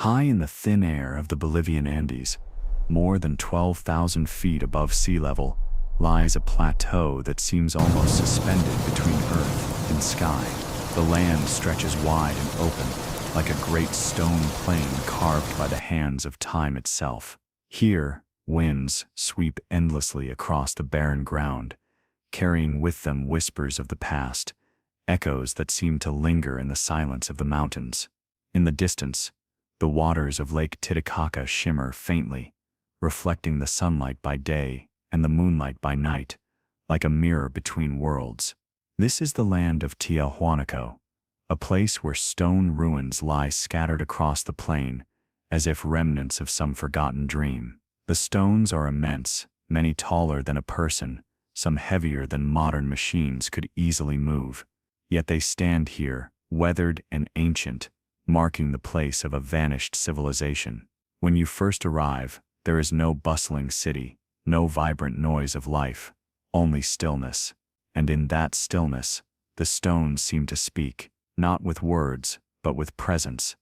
High in the thin air of the Bolivian Andes, more than 12,000 feet above sea level, lies a plateau that seems almost suspended between earth and sky. The land stretches wide and open, like a great stone plain carved by the hands of time itself. Here, winds sweep endlessly across the barren ground, carrying with them whispers of the past, echoes that seem to linger in the silence of the mountains. In the distance, the waters of Lake Titicaca shimmer faintly, reflecting the sunlight by day and the moonlight by night, like a mirror between worlds. This is the land of Tiahuanaco, a place where stone ruins lie scattered across the plain, as if remnants of some forgotten dream. The stones are immense, many taller than a person, some heavier than modern machines could easily move. Yet they stand here, weathered and ancient, marking the place of a vanished civilization. When you first arrive, there is no bustling city, no vibrant noise of life, only stillness. And in that stillness, the stones seem to speak, not with words, but with presence,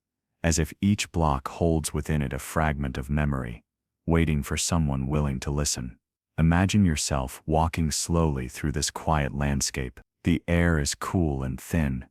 as if each block holds within it a fragment of memory, waiting for someone willing to listen. Imagine yourself walking slowly through this quiet landscape. The air is cool and thin,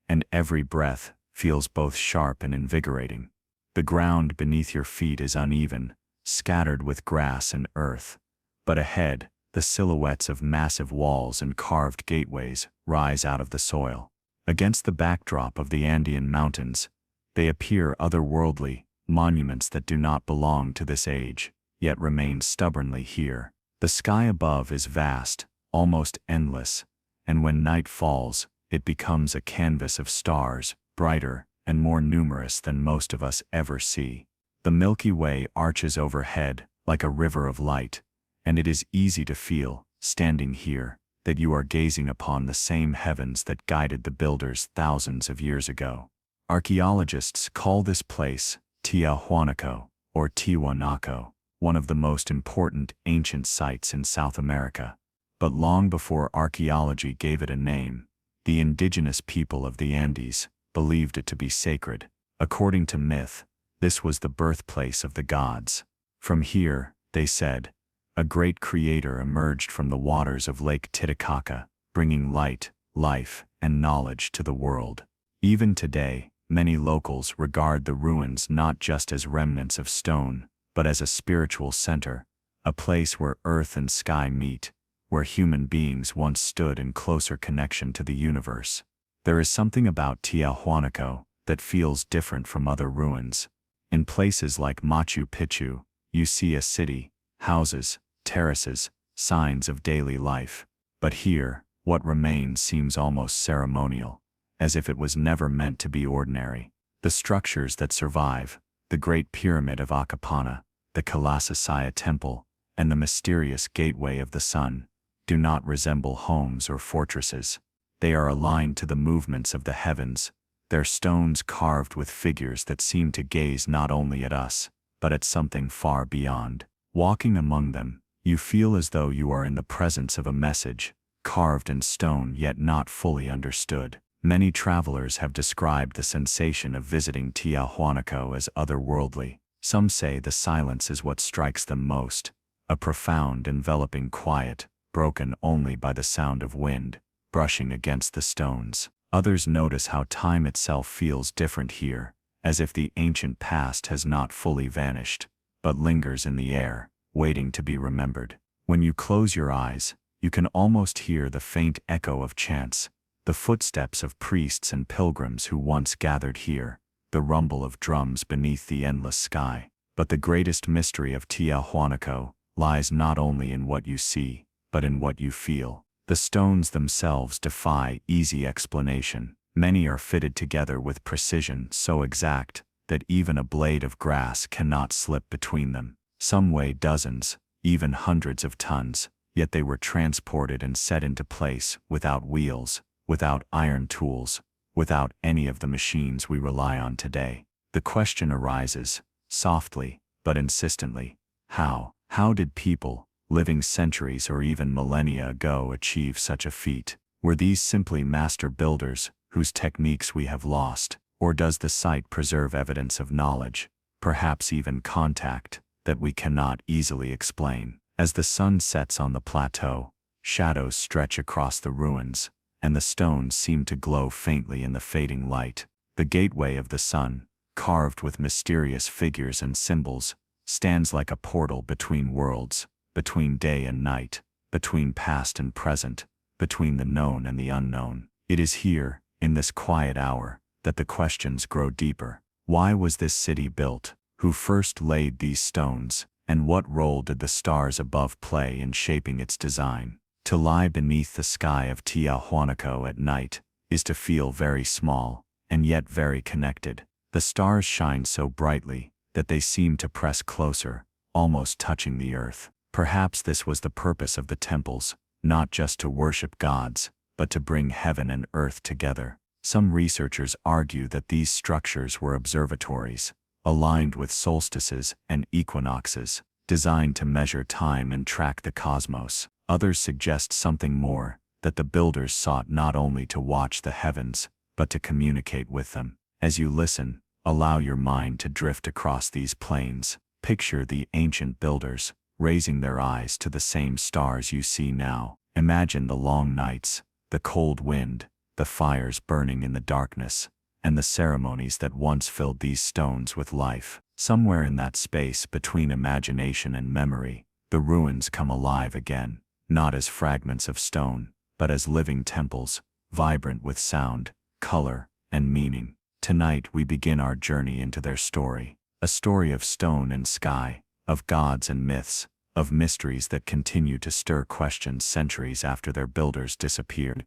and every breath feels both sharp and invigorating. The ground beneath your feet is uneven, scattered with grass and earth, but ahead, the silhouettes of massive walls and carved gateways rise out of the soil. Against the backdrop of the Andean mountains, they appear otherworldly, monuments that do not belong to this age, yet remain stubbornly here. The sky above is vast, almost endless, and when night falls, it becomes a canvas of stars, brighter and more numerous than most of us ever see. The Milky Way arches overhead like a river of light, and it is easy to feel, standing here, that you are gazing upon the same heavens that guided the builders thousands of years ago. Archaeologists call this place Tiahuanaco, or Tiahuanaco, one of the most important ancient sites in South America. But long before archaeology gave it a name, the indigenous people of the Andes believed it to be sacred. According to myth, this was the birthplace of the gods. From here, they said, a great creator emerged from the waters of Lake Titicaca, bringing light, life, and knowledge to the world. Even today, many locals regard the ruins not just as remnants of stone, but as a spiritual center, a place where earth and sky meet, where human beings once stood in closer connection to the universe. There is something about Tiahuanaco that feels different from other ruins. In places like Machu Picchu, you see a city, houses, terraces, signs of daily life. But here, what remains seems almost ceremonial, as if it was never meant to be ordinary. The structures that survive, the Great Pyramid of Acapana, the Kalasasaya Temple, and the mysterious Gateway of the Sun, do not resemble homes or fortresses. They are aligned to the movements of the heavens, their stones carved with figures that seem to gaze not only at us, but at something far beyond. Walking among them, you feel as though you are in the presence of a message, carved in stone yet not fully understood. Many travelers have described the sensation of visiting Tiahuanaco as otherworldly. Some say the silence is what strikes them most, a profound, enveloping quiet, broken only by the sound of wind brushing against the stones. Others notice how time itself feels different here, as if the ancient past has not fully vanished, but lingers in the air, waiting to be remembered. When you close your eyes, you can almost hear the faint echo of chants, the footsteps of priests and pilgrims who once gathered here, the rumble of drums beneath the endless sky. But the greatest mystery of Tiahuanaco lies not only in what you see, but in what you feel. The stones themselves defy easy explanation. Many are fitted together with precision so exact that even a blade of grass cannot slip between them. Some weigh dozens, even hundreds of tons, yet they were transported and set into place without wheels, without iron tools, without any of the machines we rely on today. The question arises, softly, but insistently, how? How did people, living centuries or even millennia ago, achieve such a feat? Were these simply master builders, whose techniques we have lost, or does the site preserve evidence of knowledge, perhaps even contact, that we cannot easily explain. As the sun sets on the plateau, shadows stretch across the ruins, and the stones seem to glow faintly in the fading light. The gateway of the sun, carved with mysterious figures and symbols, stands like a portal between worlds, between day and night, between past and present, between the known and the unknown. It is here, in this quiet hour, that the questions grow deeper. Why was this city built? Who first laid these stones? And what role did the stars above play in shaping its design? To lie beneath the sky of Tiahuanaco at night is to feel very small, and yet very connected. The stars shine so brightly that they seem to press closer, almost touching the earth. Perhaps this was the purpose of the temples, not just to worship gods, but to bring heaven and earth together. Some researchers argue that these structures were observatories, aligned with solstices and equinoxes, designed to measure time and track the cosmos. Others suggest something more, that the builders sought not only to watch the heavens, but to communicate with them. As you listen, allow your mind to drift across these plains. Picture the ancient builders, raising their eyes to the same stars you see now. Imagine the long nights, the cold wind, the fires burning in the darkness, and the ceremonies that once filled these stones with life. Somewhere in that space between imagination and memory, the ruins come alive again, not as fragments of stone, but as living temples, vibrant with sound, color, and meaning. Tonight we begin our journey into their story, a story of stone and sky, of gods and myths, of mysteries that continue to stir questions centuries after their builders disappeared.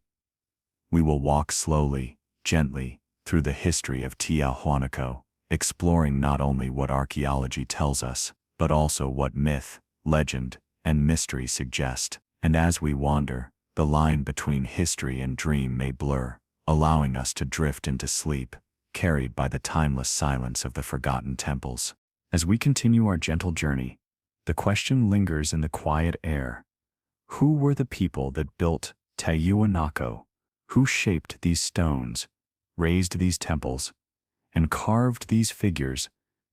We will walk slowly, gently, through the history of Tiahuanaco, exploring not only what archaeology tells us, but also what myth, legend, and mystery suggest. And as we wander, the line between history and dream may blur, allowing us to drift into sleep, carried by the timeless silence of the forgotten temples. As we continue our gentle journey, the question lingers in the quiet air. Who were the people that built Tiahuanaco? Who shaped these stones, raised these temples, and carved these figures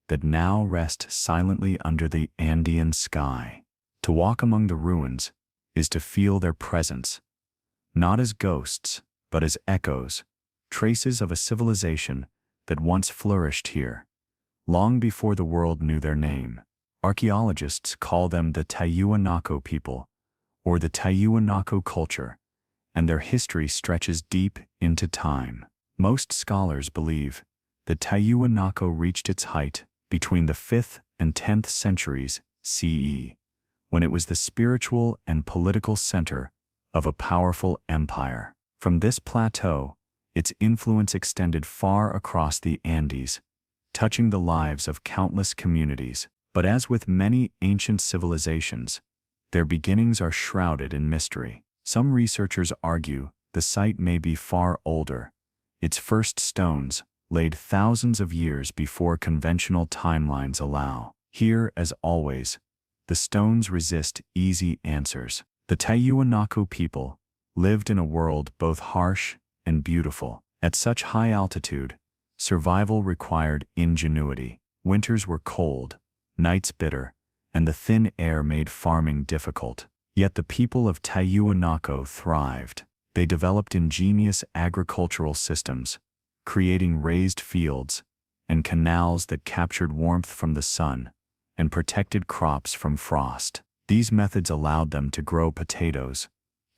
that now rest silently under the Andean sky? To walk among the ruins is to feel their presence, not as ghosts, but as echoes, traces of a civilization that once flourished here, long before the world knew their name. Archaeologists call them the Tiahuanaco people, or the Tiahuanaco culture, and their history stretches deep into time. Most scholars believe that Tiahuanaco reached its height between the 5th and 10th centuries CE, when it was the spiritual and political center of a powerful empire. From this plateau, its influence extended far across the Andes, touching the lives of countless communities. But as with many ancient civilizations, their beginnings are shrouded in mystery. Some researchers argue the site may be far older, its first stones laid thousands of years before conventional timelines allow. Here, as always, the stones resist easy answers. The Tiahuanaco people lived in a world both harsh and beautiful. At such high altitude, survival required ingenuity. Winters were cold, nights bitter, and the thin air made farming difficult. Yet the people of Tiahuanaco thrived. They developed ingenious agricultural systems, creating raised fields and canals that captured warmth from the sun and protected crops from frost. These methods allowed them to grow potatoes,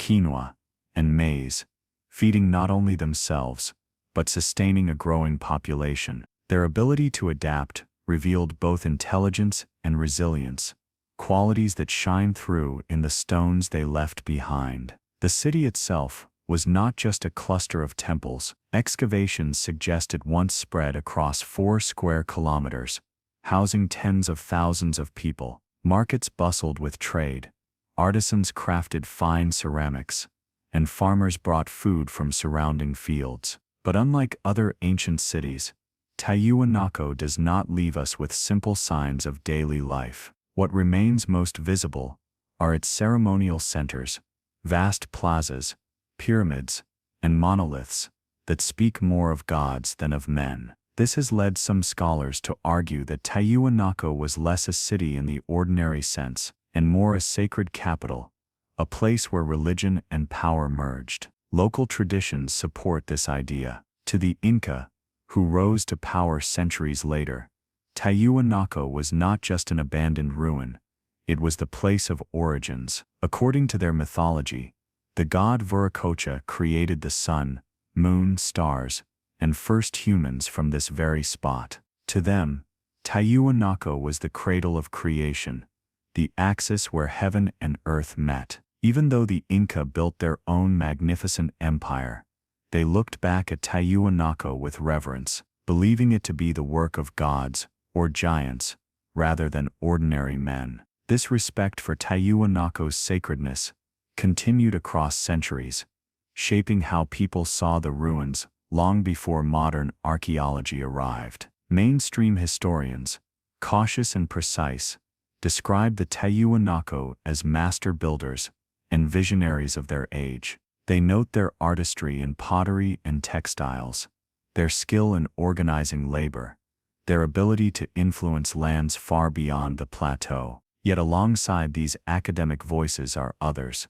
quinoa, and maize, feeding not only themselves, but sustaining a growing population. Their ability to adapt revealed both intelligence and resilience, qualities that shine through in the stones they left behind. The city itself was not just a cluster of temples. Excavations suggest it once spread across 4 square kilometers, housing tens of thousands of people. Markets bustled with trade, artisans crafted fine ceramics, and farmers brought food from surrounding fields. But unlike other ancient cities, Tiahuanaco does not leave us with simple signs of daily life. What remains most visible are its ceremonial centers, vast plazas, pyramids, and monoliths that speak more of gods than of men. This has led some scholars to argue that Tiahuanaco was less a city in the ordinary sense, and more a sacred capital, a place where religion and power merged. Local traditions support this idea. To the Inca, who rose to power centuries later, Tiahuanaco was not just an abandoned ruin, it was the place of origins. According to their mythology, the god Viracocha created the sun, moon, stars, and first humans from this very spot. To them, Tiahuanaco was the cradle of creation, the axis where heaven and earth met. Even though the Inca built their own magnificent empire, they looked back at Tiahuanaco with reverence, believing it to be the work of gods or giants, rather than ordinary men. This respect for Tiahuanaco's sacredness continued across centuries, shaping how people saw the ruins long before modern archaeology arrived. Mainstream historians, cautious and precise, describe the Tiahuanaco as master builders and visionaries of their age. They note their artistry in pottery and textiles, their skill in organizing labor, their ability to influence lands far beyond the plateau. Yet alongside these academic voices are others,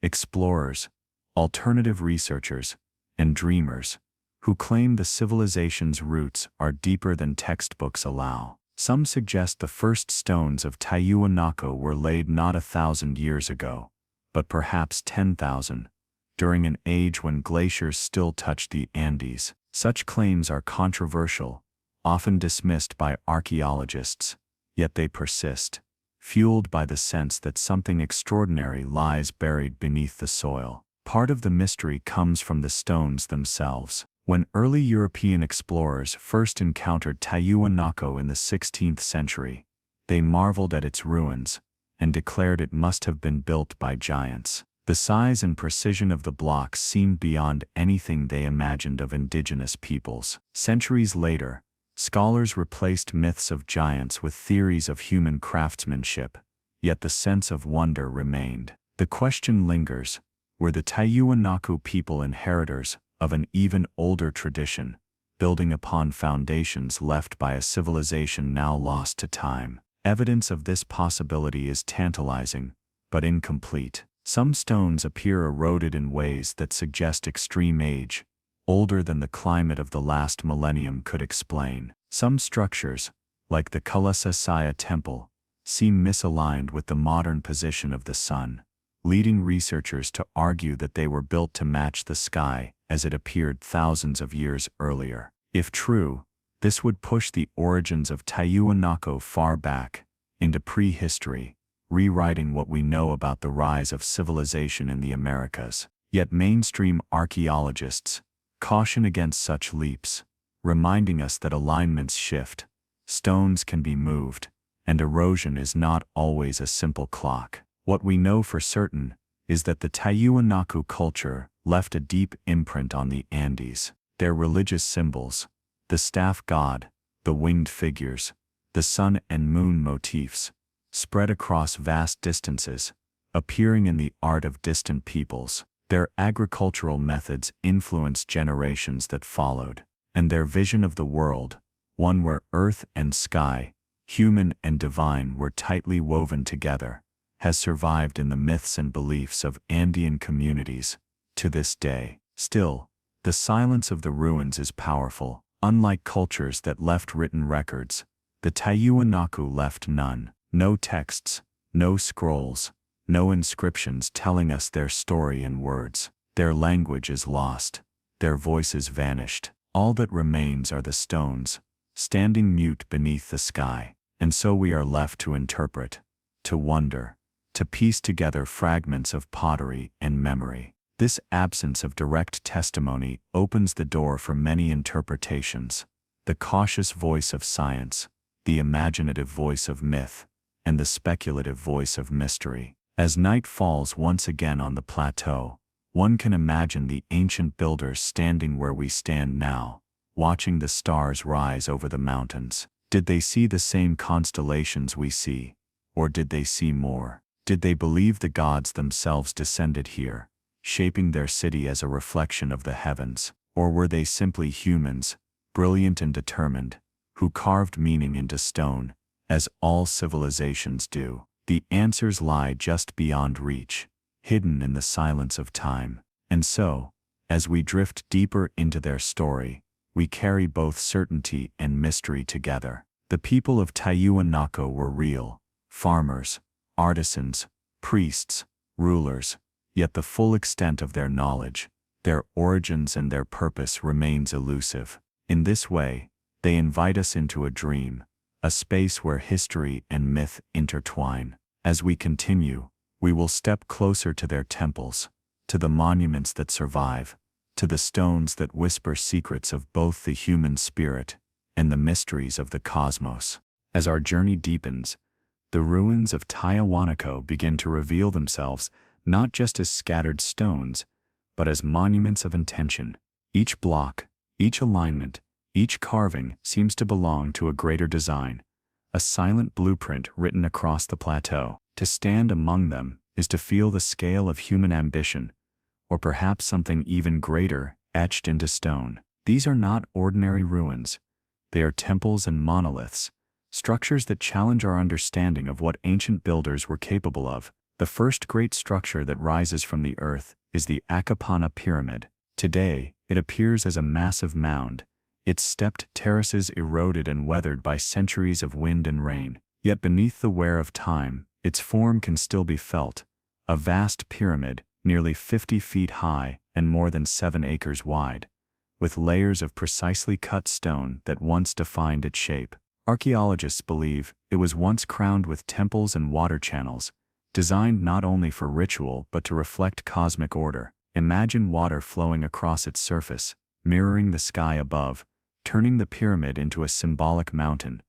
explorers, alternative researchers, and dreamers, who claim the civilization's roots are deeper than textbooks allow. Some suggest the first stones of Tiahuanaco were laid not 1,000 years ago, but perhaps 10,000, during an age when glaciers still touched the Andes. Such claims are controversial, often dismissed by archaeologists, yet they persist, fueled by the sense that something extraordinary lies buried beneath the soil. Part of the mystery comes from the stones themselves. When early European explorers first encountered Tiahuanaco in the 16th century, they marveled at its ruins and declared it must have been built by giants. The size and precision of the blocks seemed beyond anything they imagined of indigenous peoples. Centuries later, scholars replaced myths of giants with theories of human craftsmanship, yet the sense of wonder remained. The question lingers, were the Tiahuanaco people inheritors of an even older tradition, building upon foundations left by a civilization now lost to time? Evidence of this possibility is tantalizing, but incomplete. Some stones appear eroded in ways that suggest extreme age, older than the climate of the last millennium could explain. Some structures, like the Kalasasaya temple, seem misaligned with the modern position of the sun, leading researchers to argue that they were built to match the sky as it appeared thousands of years earlier. If true, this would push the origins of Tiahuanaco far back into prehistory, rewriting what we know about the rise of civilization in the Americas. Yet mainstream archaeologists caution against such leaps, reminding us that alignments shift, stones can be moved, and erosion is not always a simple clock. What we know for certain is that the Tiahuanaco culture left a deep imprint on the Andes. Their religious symbols, the staff god, the winged figures, the sun and moon motifs, spread across vast distances, appearing in the art of distant peoples. Their agricultural methods influenced generations that followed, and their vision of the world, one where earth and sky, human and divine, were tightly woven together, has survived in the myths and beliefs of Andean communities to this day. Still, the silence of the ruins is powerful. Unlike cultures that left written records, the Tiahuanaco left none. No texts, no scrolls, no inscriptions telling us their story in words. Their language is lost, their voices vanished. All that remains are the stones, standing mute beneath the sky. And so we are left to interpret, to wonder, to piece together fragments of pottery and memory. This absence of direct testimony opens the door for many interpretations: the cautious voice of science, the imaginative voice of myth, and the speculative voice of mystery. As night falls once again on the plateau, one can imagine the ancient builders standing where we stand now, watching the stars rise over the mountains. Did they see the same constellations we see, or did they see more? Did they believe the gods themselves descended here, shaping their city as a reflection of the heavens? Or were they simply humans, brilliant and determined, who carved meaning into stone, as all civilizations do. The answers lie just beyond reach, hidden in the silence of time. And so, as we drift deeper into their story, we carry both certainty and mystery together. The people of Tiahuanaco were real, farmers, artisans, priests, rulers, yet the full extent of their knowledge, their origins and their purpose remains elusive. In this way, they invite us into a dream, a space where history and myth intertwine. As we continue, we will step closer to their temples, to the monuments that survive, to the stones that whisper secrets of both the human spirit and the mysteries of the cosmos. As our journey deepens, the ruins of Tiahuanaco begin to reveal themselves not just as scattered stones, but as monuments of intention. Each block, each alignment, each carving seems to belong to a greater design, a silent blueprint written across the plateau. To stand among them is to feel the scale of human ambition, or perhaps something even greater etched into stone. These are not ordinary ruins. They are temples and monoliths, structures that challenge our understanding of what ancient builders were capable of. The first great structure that rises from the earth is the Acapana Pyramid. Today, it appears as a massive mound, its stepped terraces eroded and weathered by centuries of wind and rain. Yet beneath the wear of time, its form can still be felt, a vast pyramid, nearly 50 feet high and more than 7 acres wide, with layers of precisely cut stone that once defined its shape. Archaeologists believe it was once crowned with temples and water channels, designed not only for ritual but to reflect cosmic order. Imagine water flowing across its surface, mirroring the sky above, turning the pyramid into a symbolic mountain,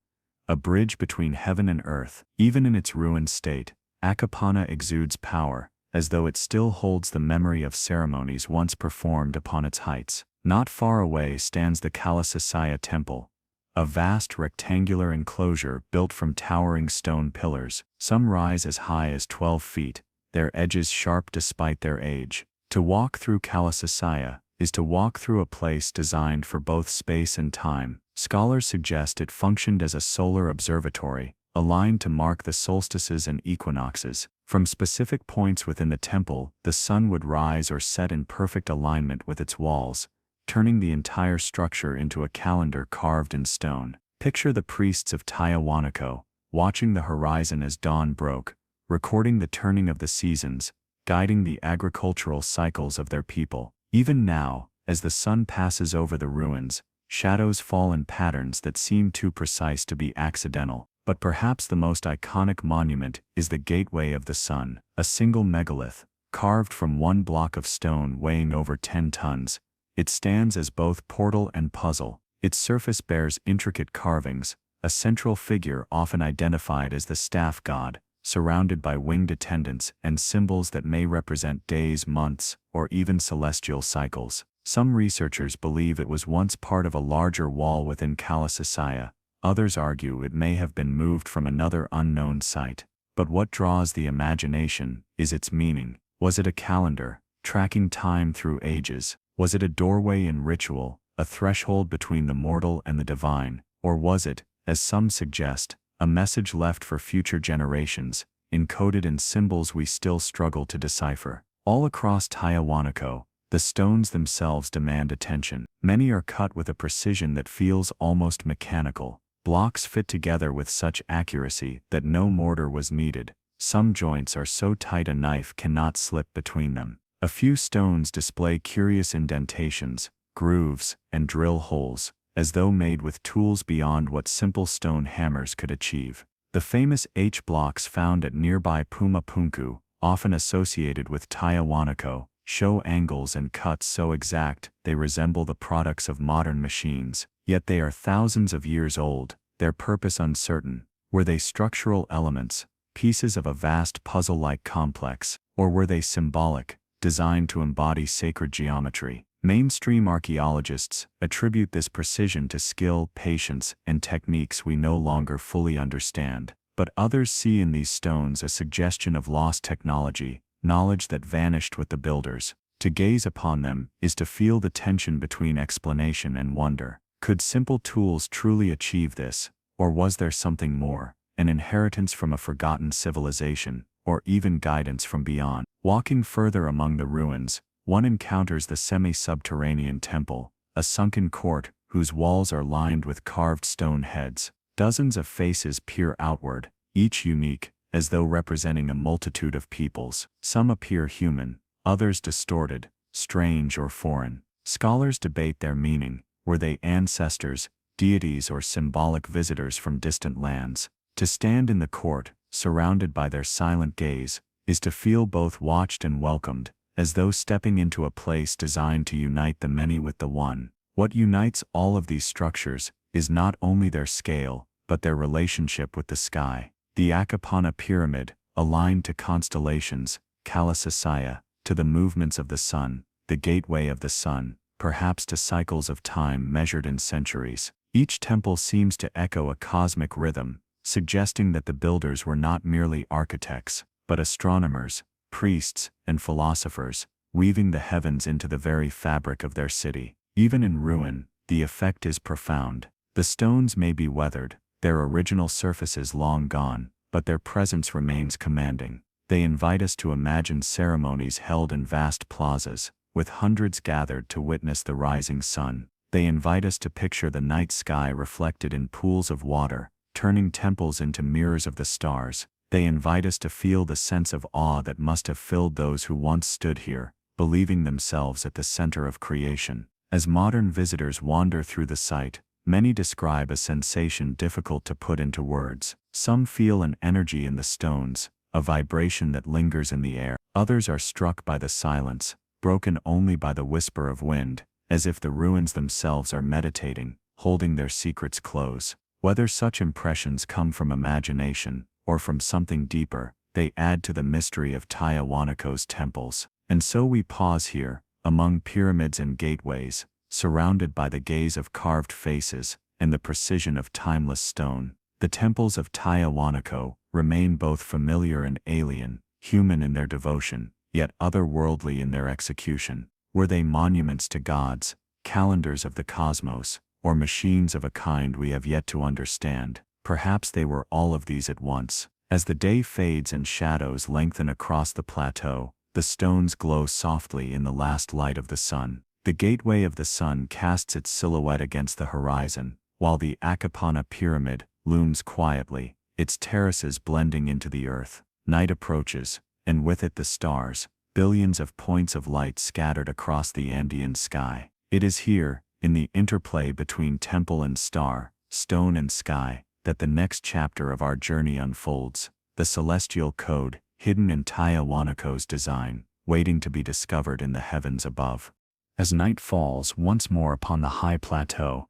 a bridge between heaven and earth. Even in its ruined state, Acapana exudes power, as though it still holds the memory of ceremonies once performed upon its heights. Not far away stands the Kalasasaya Temple, a vast rectangular enclosure built from towering stone pillars. Some rise as high as 12 feet, their edges sharp despite their age. To walk through Kalasasaya is to walk through a place designed for both space and time. Scholars suggest it functioned as a solar observatory, aligned to mark the solstices and equinoxes. From specific points within the temple, the sun would rise or set in perfect alignment with its walls, turning the entire structure into a calendar carved in stone. Picture the priests of Tiahuanaco, watching the horizon as dawn broke, recording the turning of the seasons, guiding the agricultural cycles of their people. Even now, as the sun passes over the ruins, shadows fall in patterns that seem too precise to be accidental. But perhaps the most iconic monument is the Gateway of the Sun, a single megalith, carved from one block of stone weighing over 10 tons. It stands as both portal and puzzle. Its surface bears intricate carvings, a central figure often identified as the staff god, surrounded by winged attendants and symbols that may represent days, months, or even celestial cycles. Some researchers believe it was once part of a larger wall within Kalasasaya. Others argue it may have been moved from another unknown site. But what draws the imagination is its meaning. Was it a calendar, tracking time through ages? Was it a doorway in ritual, a threshold between the mortal and the divine? Or was it, as some suggest, a message left for future generations, encoded in symbols we still struggle to decipher? All across Tiahuanaco, the stones themselves demand attention. Many are cut with a precision that feels almost mechanical. Blocks fit together with such accuracy that no mortar was needed. Some joints are so tight a knife cannot slip between them. A few stones display curious indentations, grooves, and drill holes, as though made with tools beyond what simple stone hammers could achieve. The famous H-blocks found at nearby Pumapunku, often associated with Tiahuanaco, show angles and cuts so exact they resemble the products of modern machines. Yet they are thousands of years old, their purpose uncertain. Were they structural elements, pieces of a vast puzzle-like complex, or were they symbolic, designed to embody sacred geometry? Mainstream archaeologists attribute this precision to skill, patience, and techniques we no longer fully understand. But others see in these stones a suggestion of lost technology, knowledge that vanished with the builders. To gaze upon them is to feel the tension between explanation and wonder. Could simple tools truly achieve this, or was there something more, an inheritance from a forgotten civilization, or even guidance from beyond? Walking further among the ruins, one encounters the semi-subterranean temple, a sunken court whose walls are lined with carved stone heads. Dozens of faces peer outward, each unique, as though representing a multitude of peoples. Some appear human, others distorted, strange or foreign. Scholars debate their meaning. Were they ancestors, deities, or symbolic visitors from distant lands? To stand in the court, surrounded by their silent gaze, is to feel both watched and welcomed, as though stepping into a place designed to unite the many with the one. What unites all of these structures is not only their scale, but their relationship with the sky. The Akapana Pyramid, aligned to constellations, Kalasasaya, to the movements of the sun, the gateway of the sun, perhaps to cycles of time measured in centuries. Each temple seems to echo a cosmic rhythm, suggesting that the builders were not merely architects, but astronomers, priests, and philosophers, weaving the heavens into the very fabric of their city. Even in ruin, the effect is profound. The stones may be weathered, their original surfaces long gone, but their presence remains commanding. They invite us to imagine ceremonies held in vast plazas, with hundreds gathered to witness the rising sun. They invite us to picture the night sky reflected in pools of water, turning temples into mirrors of the stars. They invite us to feel the sense of awe that must have filled those who once stood here, believing themselves at the center of creation. As modern visitors wander through the site, many describe a sensation difficult to put into words. Some feel an energy in the stones, a vibration that lingers in the air. Others are struck by the silence, broken only by the whisper of wind, as if the ruins themselves are meditating, holding their secrets close. Whether such impressions come from imagination, or from something deeper, they add to the mystery of Tiahuanaco's temples. And so we pause here, among pyramids and gateways, surrounded by the gaze of carved faces and the precision of timeless stone. The temples of Tiahuanaco remain both familiar and alien, human in their devotion, yet otherworldly in their execution. Were they monuments to gods, calendars of the cosmos, or machines of a kind we have yet to understand? Perhaps they were all of these at once. As the day fades and shadows lengthen across the plateau, the stones glow softly in the last light of the sun. The gateway of the sun casts its silhouette against the horizon, while the Akapana Pyramid looms quietly, its terraces blending into the earth. Night approaches, and with it the stars, billions of points of light scattered across the Andean sky. It is here, in the interplay between temple and star, stone and sky, that the next chapter of our journey unfolds. The celestial code, hidden in Tiahuanaco's design, waiting to be discovered in the heavens above. As night falls once more upon the high plateau,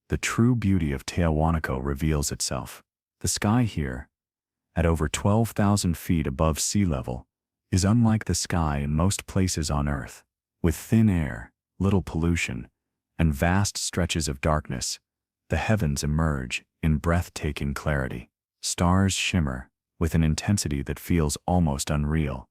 the true beauty of Tiahuanaco reveals itself. The sky here, at over 12,000 feet above sea level, is unlike the sky in most places on Earth. With thin air, little pollution, and vast stretches of darkness, the heavens emerge in breathtaking clarity. Stars shimmer with an intensity that feels almost unreal,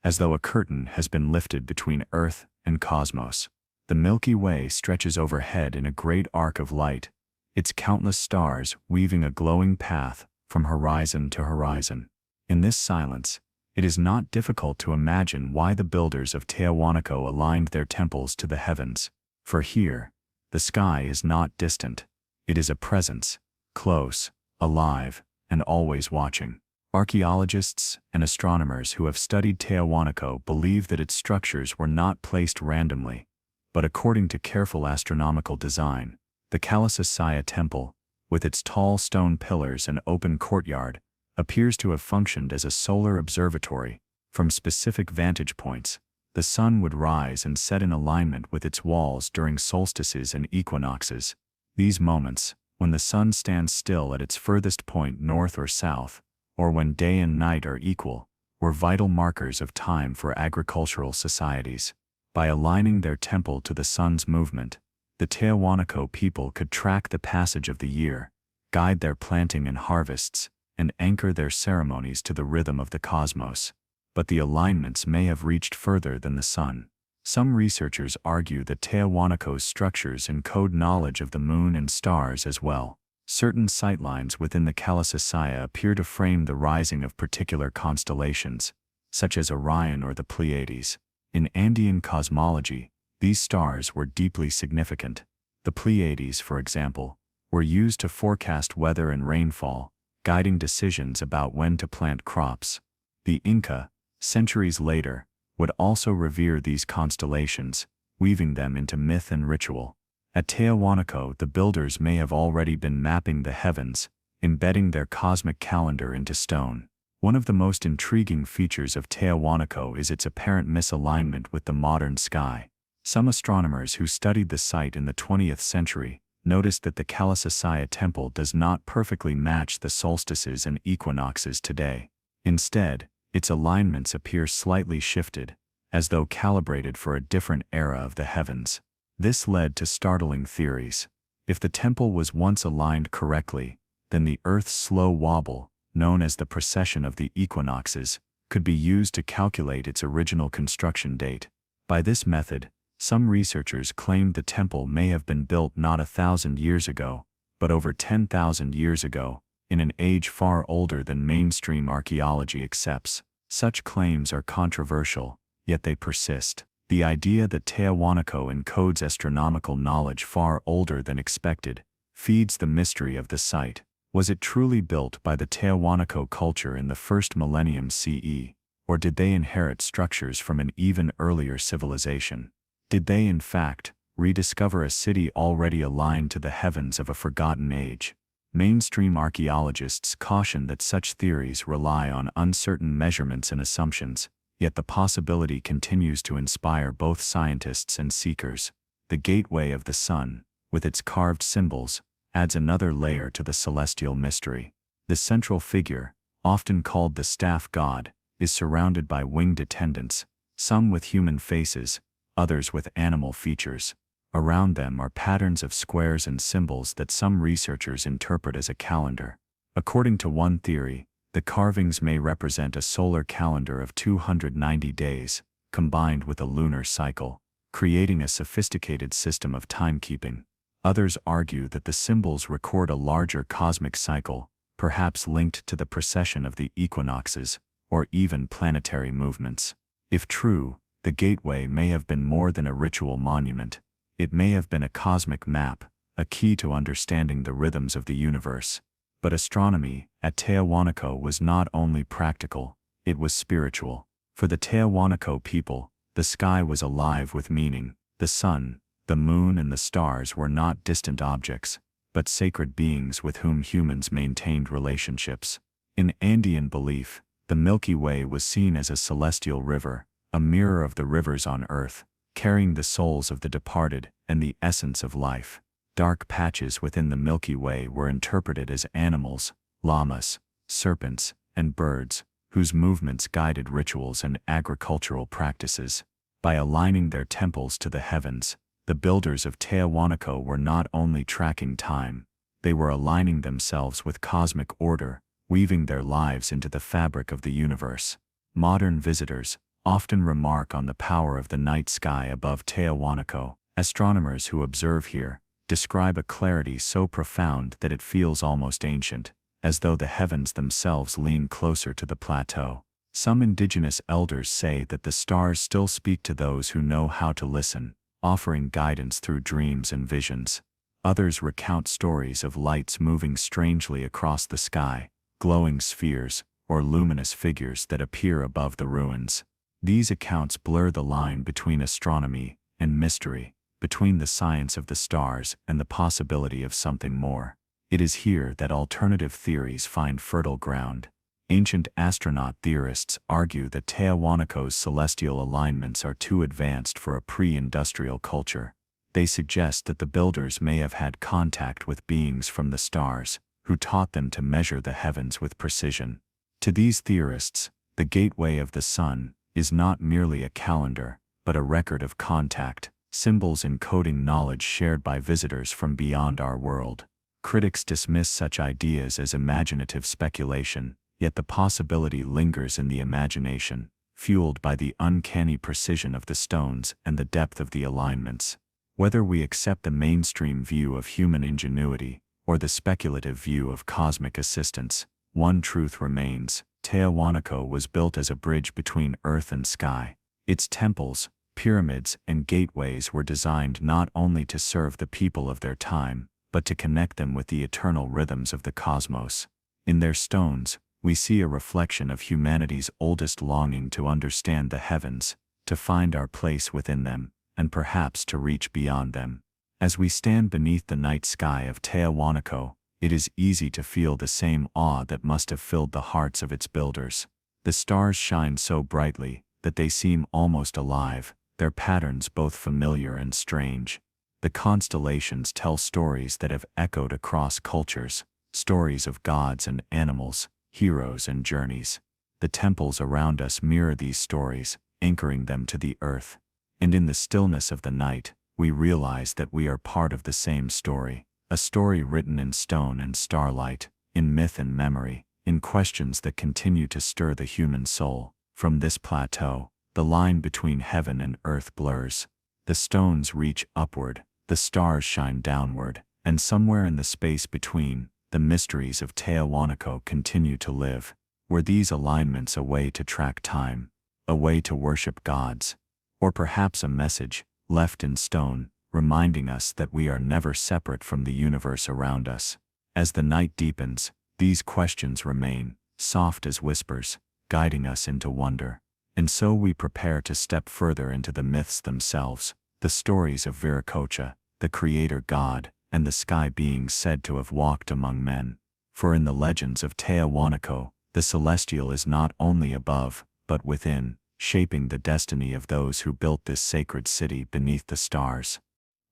as though a curtain has been lifted between Earth and cosmos. The Milky Way stretches overhead in a great arc of light, its countless stars weaving a glowing path from horizon to horizon. In this silence, it is not difficult to imagine why the builders of Tiahuanaco aligned their temples to the heavens. For here, the sky is not distant. It is a presence, close, alive, and always watching. Archaeologists and astronomers who have studied Tiahuanaco believe that its structures were not placed randomly, but according to careful astronomical design. The Kalasasaya temple, with its tall stone pillars and open courtyard, appears to have functioned as a solar observatory. From specific vantage points, the sun would rise and set in alignment with its walls during solstices and equinoxes. These moments, when the sun stands still at its furthest point north or south, or when day and night are equal, were vital markers of time for agricultural societies. By aligning their temple to the sun's movement, the Tiahuanaco people could track the passage of the year, guide their planting and harvests, and anchor their ceremonies to the rhythm of the cosmos. But the alignments may have reached further than the sun. Some researchers argue that Tiahuanaco's structures encode knowledge of the moon and stars as well. Certain sightlines within the Calasasaya appear to frame the rising of particular constellations, such as Orion or the Pleiades. In Andean cosmology, these stars were deeply significant. The Pleiades, for example, were used to forecast weather and rainfall, guiding decisions about when to plant crops. The Inca, centuries later, would also revere these constellations, weaving them into myth and ritual. At Tiahuanaco, the builders may have already been mapping the heavens, embedding their cosmic calendar into stone. One of the most intriguing features of Tiahuanaco is its apparent misalignment with the modern sky. Some astronomers who studied the site in the 20th century noticed that the Calasasaya temple does not perfectly match the solstices and equinoxes today. Instead, its alignments appear slightly shifted, as though calibrated for a different era of the heavens. This led to startling theories. If the temple was once aligned correctly, then the Earth's slow wobble, known as the precession of the equinoxes, could be used to calculate its original construction date. By this method, some researchers claimed the temple may have been built not 1,000 years ago, but over 10,000 years ago, in an age far older than mainstream archaeology accepts. Such claims are controversial, yet they persist. The idea that Tiahuanaco encodes astronomical knowledge far older than expected feeds the mystery of the site. Was it truly built by the Tiahuanaco culture in the first millennium CE, or did they inherit structures from an even earlier civilization? Did they, in fact, rediscover a city already aligned to the heavens of a forgotten age? Mainstream archaeologists caution that such theories rely on uncertain measurements and assumptions, yet the possibility continues to inspire both scientists and seekers. The gateway of the sun, with its carved symbols, adds another layer to the celestial mystery. The central figure, often called the staff god, is surrounded by winged attendants, some with human faces, others with animal features. Around them are patterns of squares and symbols that some researchers interpret as a calendar. According to one theory, the carvings may represent a solar calendar of 290 days, combined with a lunar cycle, creating a sophisticated system of timekeeping. Others argue that the symbols record a larger cosmic cycle, perhaps linked to the precession of the equinoxes, or even planetary movements. If true, the gateway may have been more than a ritual monument. It may have been a cosmic map, a key to understanding the rhythms of the universe. But astronomy at Tiahuanaco was not only practical, it was spiritual. For the Tiahuanaco people, the sky was alive with meaning. The sun, the moon and the stars were not distant objects, but sacred beings with whom humans maintained relationships. In Andean belief, the Milky Way was seen as a celestial river, a mirror of the rivers on Earth, carrying the souls of the departed and the essence of life. Dark patches within the Milky Way were interpreted as animals, llamas, serpents, and birds, whose movements guided rituals and agricultural practices. By aligning their temples to the heavens, the builders of Tiahuanaco were not only tracking time, they were aligning themselves with cosmic order, weaving their lives into the fabric of the universe. Modern visitors often remark on the power of the night sky above Tiahuanaco. Astronomers who observe here describe a clarity so profound that it feels almost ancient, as though the heavens themselves lean closer to the plateau. Some indigenous elders say that the stars still speak to those who know how to listen, offering guidance through dreams and visions. Others recount stories of lights moving strangely across the sky, glowing spheres, or luminous figures that appear above the ruins. These accounts blur the line between astronomy and mystery, between the science of the stars and the possibility of something more. It is here that alternative theories find fertile ground. Ancient astronaut theorists argue that Tiahuanaco's celestial alignments are too advanced for a pre-industrial culture. They suggest that the builders may have had contact with beings from the stars, who taught them to measure the heavens with precision. To these theorists, the gateway of the sun is not merely a calendar, but a record of contact, symbols encoding knowledge shared by visitors from beyond our world. Critics dismiss such ideas as imaginative speculation, yet the possibility lingers in the imagination. fueled by the uncanny precision of the stones and the depth of the alignments. Whether we accept the mainstream view of human ingenuity or the speculative view of cosmic assistance, one truth remains: Tiahuanaco was built as a bridge between earth and sky. Its temples, pyramids, and gateways were designed not only to serve the people of their time, but to connect them with the eternal rhythms of the cosmos. In their stones, we see a reflection of humanity's oldest longing to understand the heavens, to find our place within them, and perhaps to reach beyond them. As we stand beneath the night sky of Tiahuanaco, it is easy to feel the same awe that must have filled the hearts of its builders. The stars shine so brightly that they seem almost alive, their patterns both familiar and strange. The constellations tell stories that have echoed across cultures, stories of gods and animals, heroes and journeys. The temples around us mirror these stories, anchoring them to the earth. And in the stillness of the night, we realize that we are part of the same story, a story written in stone and starlight, in myth and memory, in questions that continue to stir the human soul. From this plateau, the line between heaven and earth blurs. The stones reach upward, the stars shine downward, and somewhere in the space between, the mysteries of Tiahuanaco continue to live. Were these alignments a way to track time, a way to worship gods, or perhaps a message, left in stone, reminding us that we are never separate from the universe around us? As the night deepens, these questions remain, soft as whispers, guiding us into wonder. And so we prepare to step further into the myths themselves, the stories of Viracocha, the creator god, and the sky beings said to have walked among men. For in the legends of Tiahuanaco, the celestial is not only above, but within, shaping the destiny of those who built this sacred city beneath the stars.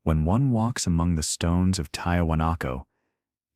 When one walks among the stones of Tiahuanaco,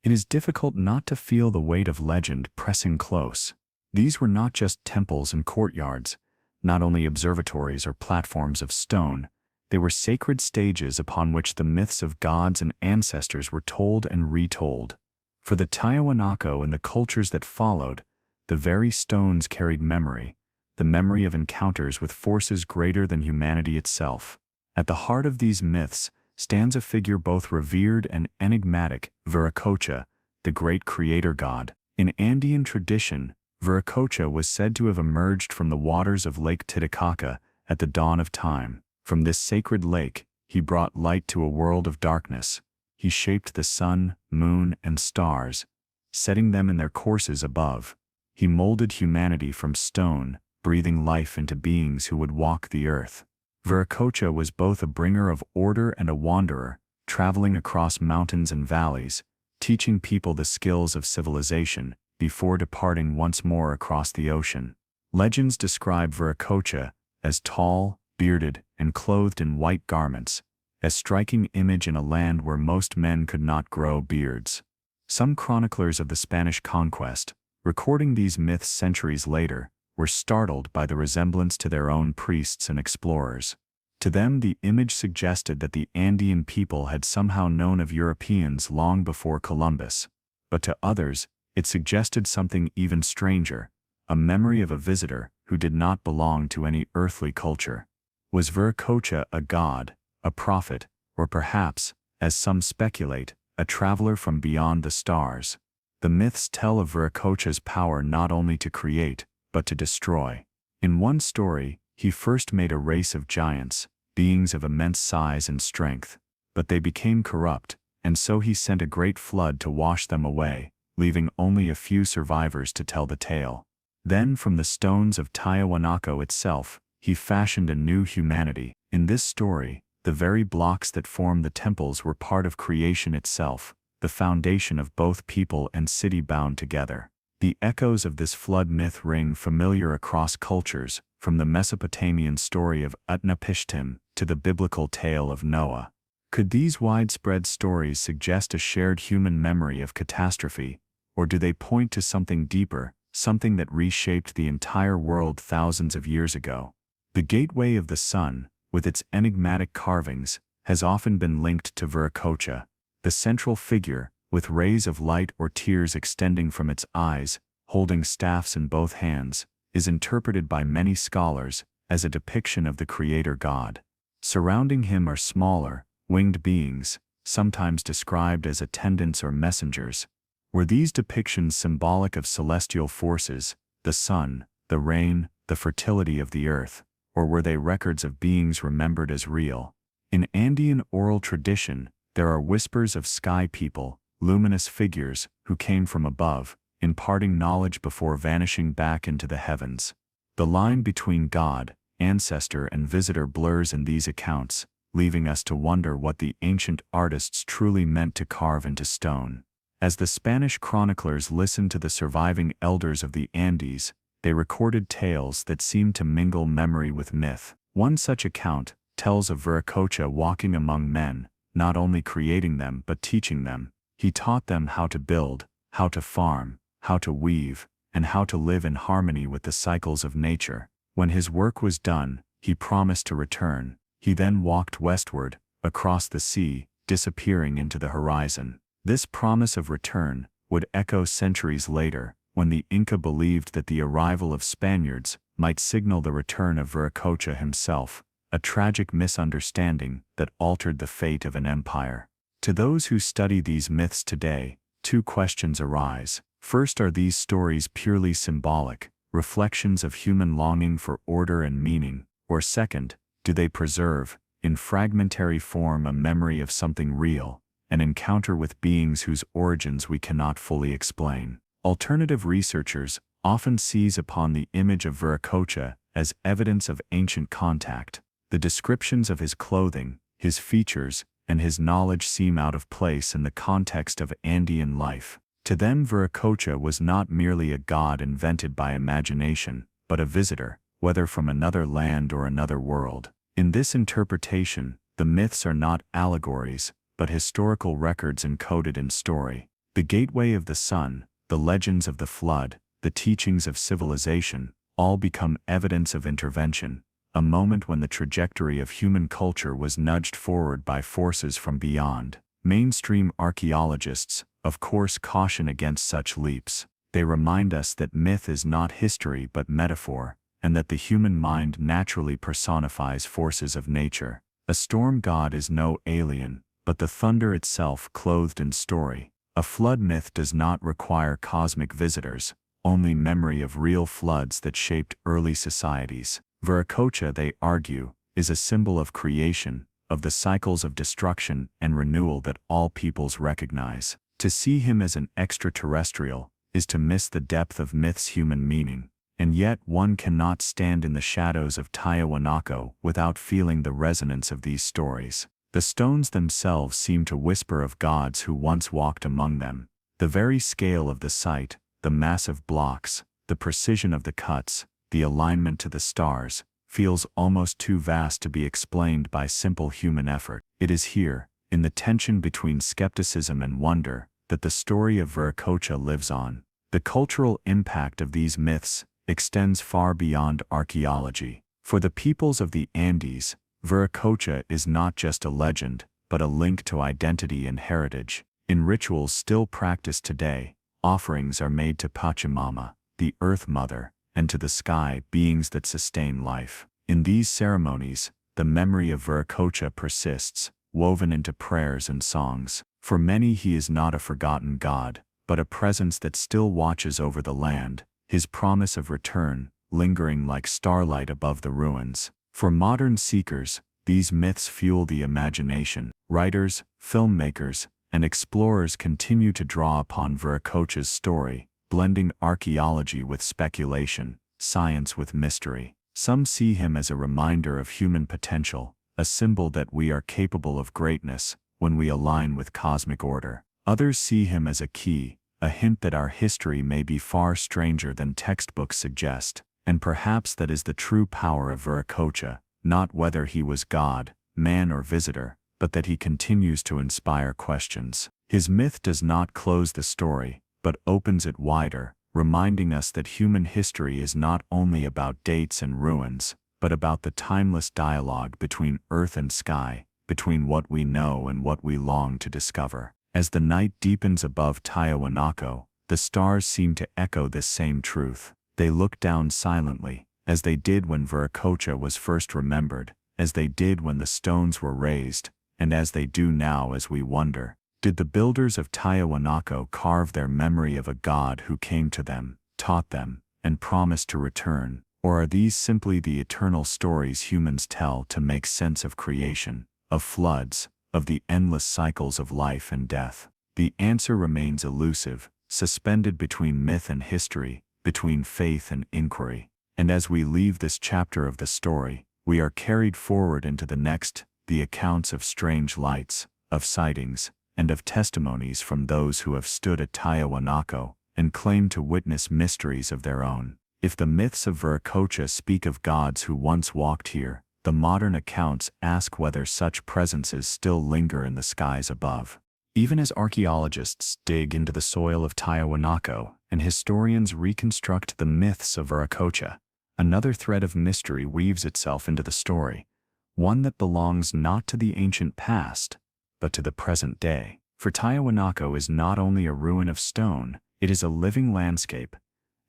it is difficult not to feel the weight of legend pressing close. These were not just temples and courtyards, not only observatories or platforms of stone. They were sacred stages upon which the myths of gods and ancestors were told and retold. For the Tiahuanaco and the cultures that followed, the very stones carried memory, the memory of encounters with forces greater than humanity itself. At the heart of these myths stands a figure both revered and enigmatic: Viracocha, the great creator god. In Andean tradition, Viracocha was said to have emerged from the waters of Lake Titicaca at the dawn of time. From this sacred lake, he brought light to a world of darkness. He shaped the sun, moon, and stars, setting them in their courses above. He molded humanity from stone, breathing life into beings who would walk the earth. Viracocha was both a bringer of order and a wanderer, traveling across mountains and valleys, teaching people the skills of civilization, before departing once more across the ocean. Legends describe Viracocha as tall, bearded, and clothed in white garments, a striking image in a land where most men could not grow beards. Some chroniclers of the Spanish conquest, recording these myths centuries later, were startled by the resemblance to their own priests and explorers. To them, the image suggested that the Andean people had somehow known of Europeans long before Columbus. But to others, it suggested something even stranger, a memory of a visitor who did not belong to any earthly culture. Was Viracocha a god, a prophet, or perhaps, as some speculate, a traveler from beyond the stars? The myths tell of Viracocha's power not only to create, but to destroy. In one story, he first made a race of giants, beings of immense size and strength, but they became corrupt, and so he sent a great flood to wash them away, leaving only a few survivors to tell the tale. Then from the stones of Tiahuanaco itself, he fashioned a new humanity. In this story, the very blocks that form the temples were part of creation itself, the foundation of both people and city bound together. The echoes of this flood myth ring familiar across cultures, from the Mesopotamian story of Utnapishtim to the biblical tale of Noah. Could these widespread stories suggest a shared human memory of catastrophe, or do they point to something deeper, something that reshaped the entire world thousands of years ago? The Gateway of the Sun, with its enigmatic carvings, has often been linked to Viracocha. The central figure, with rays of light or tears extending from its eyes, holding staffs in both hands, is interpreted by many scholars as a depiction of the creator god. Surrounding him are smaller, winged beings, sometimes described as attendants or messengers. Were these depictions symbolic of celestial forces, the sun, the rain, the fertility of the earth, or were they records of beings remembered as real? In Andean oral tradition, there are whispers of sky people, luminous figures who came from above, imparting knowledge before vanishing back into the heavens. The line between God, ancestor, and visitor blurs in these accounts, leaving us to wonder what the ancient artists truly meant to carve into stone. As the Spanish chroniclers listened to the surviving elders of the Andes, they recorded tales that seemed to mingle memory with myth. One such account tells of Viracocha walking among men, not only creating them but teaching them. He taught them how to build, how to farm, how to weave, and how to live in harmony with the cycles of nature. When his work was done, he promised to return. He then walked westward, across the sea, disappearing into the horizon. This promise of return would echo centuries later, when the Inca believed that the arrival of Spaniards might signal the return of Viracocha himself, a tragic misunderstanding that altered the fate of an empire. To those who study these myths today, two questions arise. First, are these stories purely symbolic, reflections of human longing for order and meaning, or second, do they preserve, in fragmentary form, a memory of something real, an encounter with beings whose origins we cannot fully explain? Alternative researchers often seize upon the image of Viracocha as evidence of ancient contact. The descriptions of his clothing, his features, and his knowledge seem out of place in the context of Andean life. To them, Viracocha was not merely a god invented by imagination, but a visitor, whether from another land or another world. In this interpretation, the myths are not allegories, but historical records encoded in story. The gateway of the sun, the legends of the flood, the teachings of civilization, all become evidence of intervention, a moment when the trajectory of human culture was nudged forward by forces from beyond. Mainstream archaeologists, of course, caution against such leaps. They remind us that myth is not history but metaphor, and that the human mind naturally personifies forces of nature. A storm god is no alien, but the thunder itself clothed in story. A flood myth does not require cosmic visitors, only memory of real floods that shaped early societies. Viracocha, they argue, is a symbol of creation, of the cycles of destruction and renewal that all peoples recognize. To see him as an extraterrestrial is to miss the depth of myth's human meaning, and yet one cannot stand in the shadows of Tiahuanaco without feeling the resonance of these stories. The stones themselves seem to whisper of gods who once walked among them. The very scale of the site, the massive blocks, the precision of the cuts, the alignment to the stars, feels almost too vast to be explained by simple human effort. It is here, in the tension between skepticism and wonder, that the story of Viracocha lives on. The cultural impact of these myths extends far beyond archaeology. For the peoples of the Andes, Viracocha is not just a legend, but a link to identity and heritage. In rituals still practiced today, offerings are made to Pachamama, the Earth Mother, and to the sky beings that sustain life. In these ceremonies, the memory of Viracocha persists, woven into prayers and songs. For many, he is not a forgotten god, but a presence that still watches over the land, his promise of return, lingering like starlight above the ruins. For modern seekers, these myths fuel the imagination. Writers, filmmakers, and explorers continue to draw upon Viracocha's story, blending archaeology with speculation, science with mystery. Some see him as a reminder of human potential, a symbol that we are capable of greatness when we align with cosmic order. Others see him as a key, a hint that our history may be far stranger than textbooks suggest. And perhaps that is the true power of Viracocha, not whether he was god, man, or visitor, but that he continues to inspire questions. His myth does not close the story, but opens it wider, reminding us that human history is not only about dates and ruins, but about the timeless dialogue between earth and sky, between what we know and what we long to discover. As the night deepens above Tiahuanaco, the stars seem to echo this same truth. They look down silently, as they did when Viracocha was first remembered, as they did when the stones were raised, and as they do now as we wonder. Did the builders of Tiahuanaco carve their memory of a god who came to them, taught them, and promised to return? Or are these simply the eternal stories humans tell to make sense of creation, of floods, of the endless cycles of life and death? The answer remains elusive, suspended between myth and history, between faith and inquiry. And as we leave this chapter of the story, we are carried forward into the next, the accounts of strange lights, of sightings, and of testimonies from those who have stood at Tiahuanaco and claim to witness mysteries of their own. If the myths of Viracocha speak of gods who once walked here, the modern accounts ask whether such presences still linger in the skies above. Even as archaeologists dig into the soil of Tiahuanaco and historians reconstruct the myths of Viracocha, another thread of mystery weaves itself into the story, one that belongs not to the ancient past, but to the present day. For Tiahuanaco is not only a ruin of stone, it is a living landscape,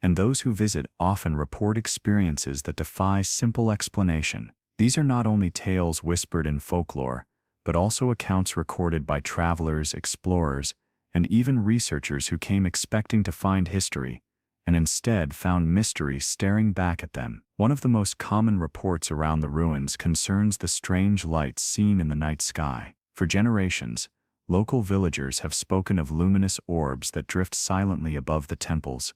and those who visit often report experiences that defy simple explanation. These are not only tales whispered in folklore, but also accounts recorded by travelers, explorers, and even researchers who came expecting to find history, and instead found mystery staring back at them. One of the most common reports around the ruins concerns the strange lights seen in the night sky. For generations, local villagers have spoken of luminous orbs that drift silently above the temples,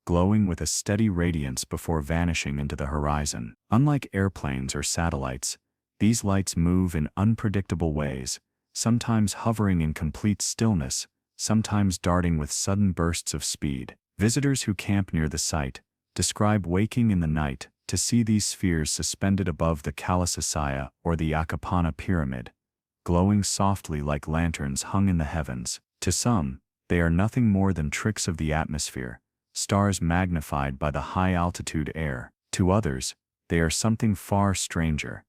glowing with a steady radiance before vanishing into the horizon. Unlike airplanes or satellites, these lights move in unpredictable ways, sometimes hovering in complete stillness, sometimes darting with sudden bursts of speed. Visitors who camp near the site describe waking in the night to see these spheres suspended above the Kalasasaya or the Acapana pyramid, glowing softly like lanterns hung in the heavens. To some, they are nothing more than tricks of the atmosphere, stars magnified by the high-altitude air. To others, they are something far stranger,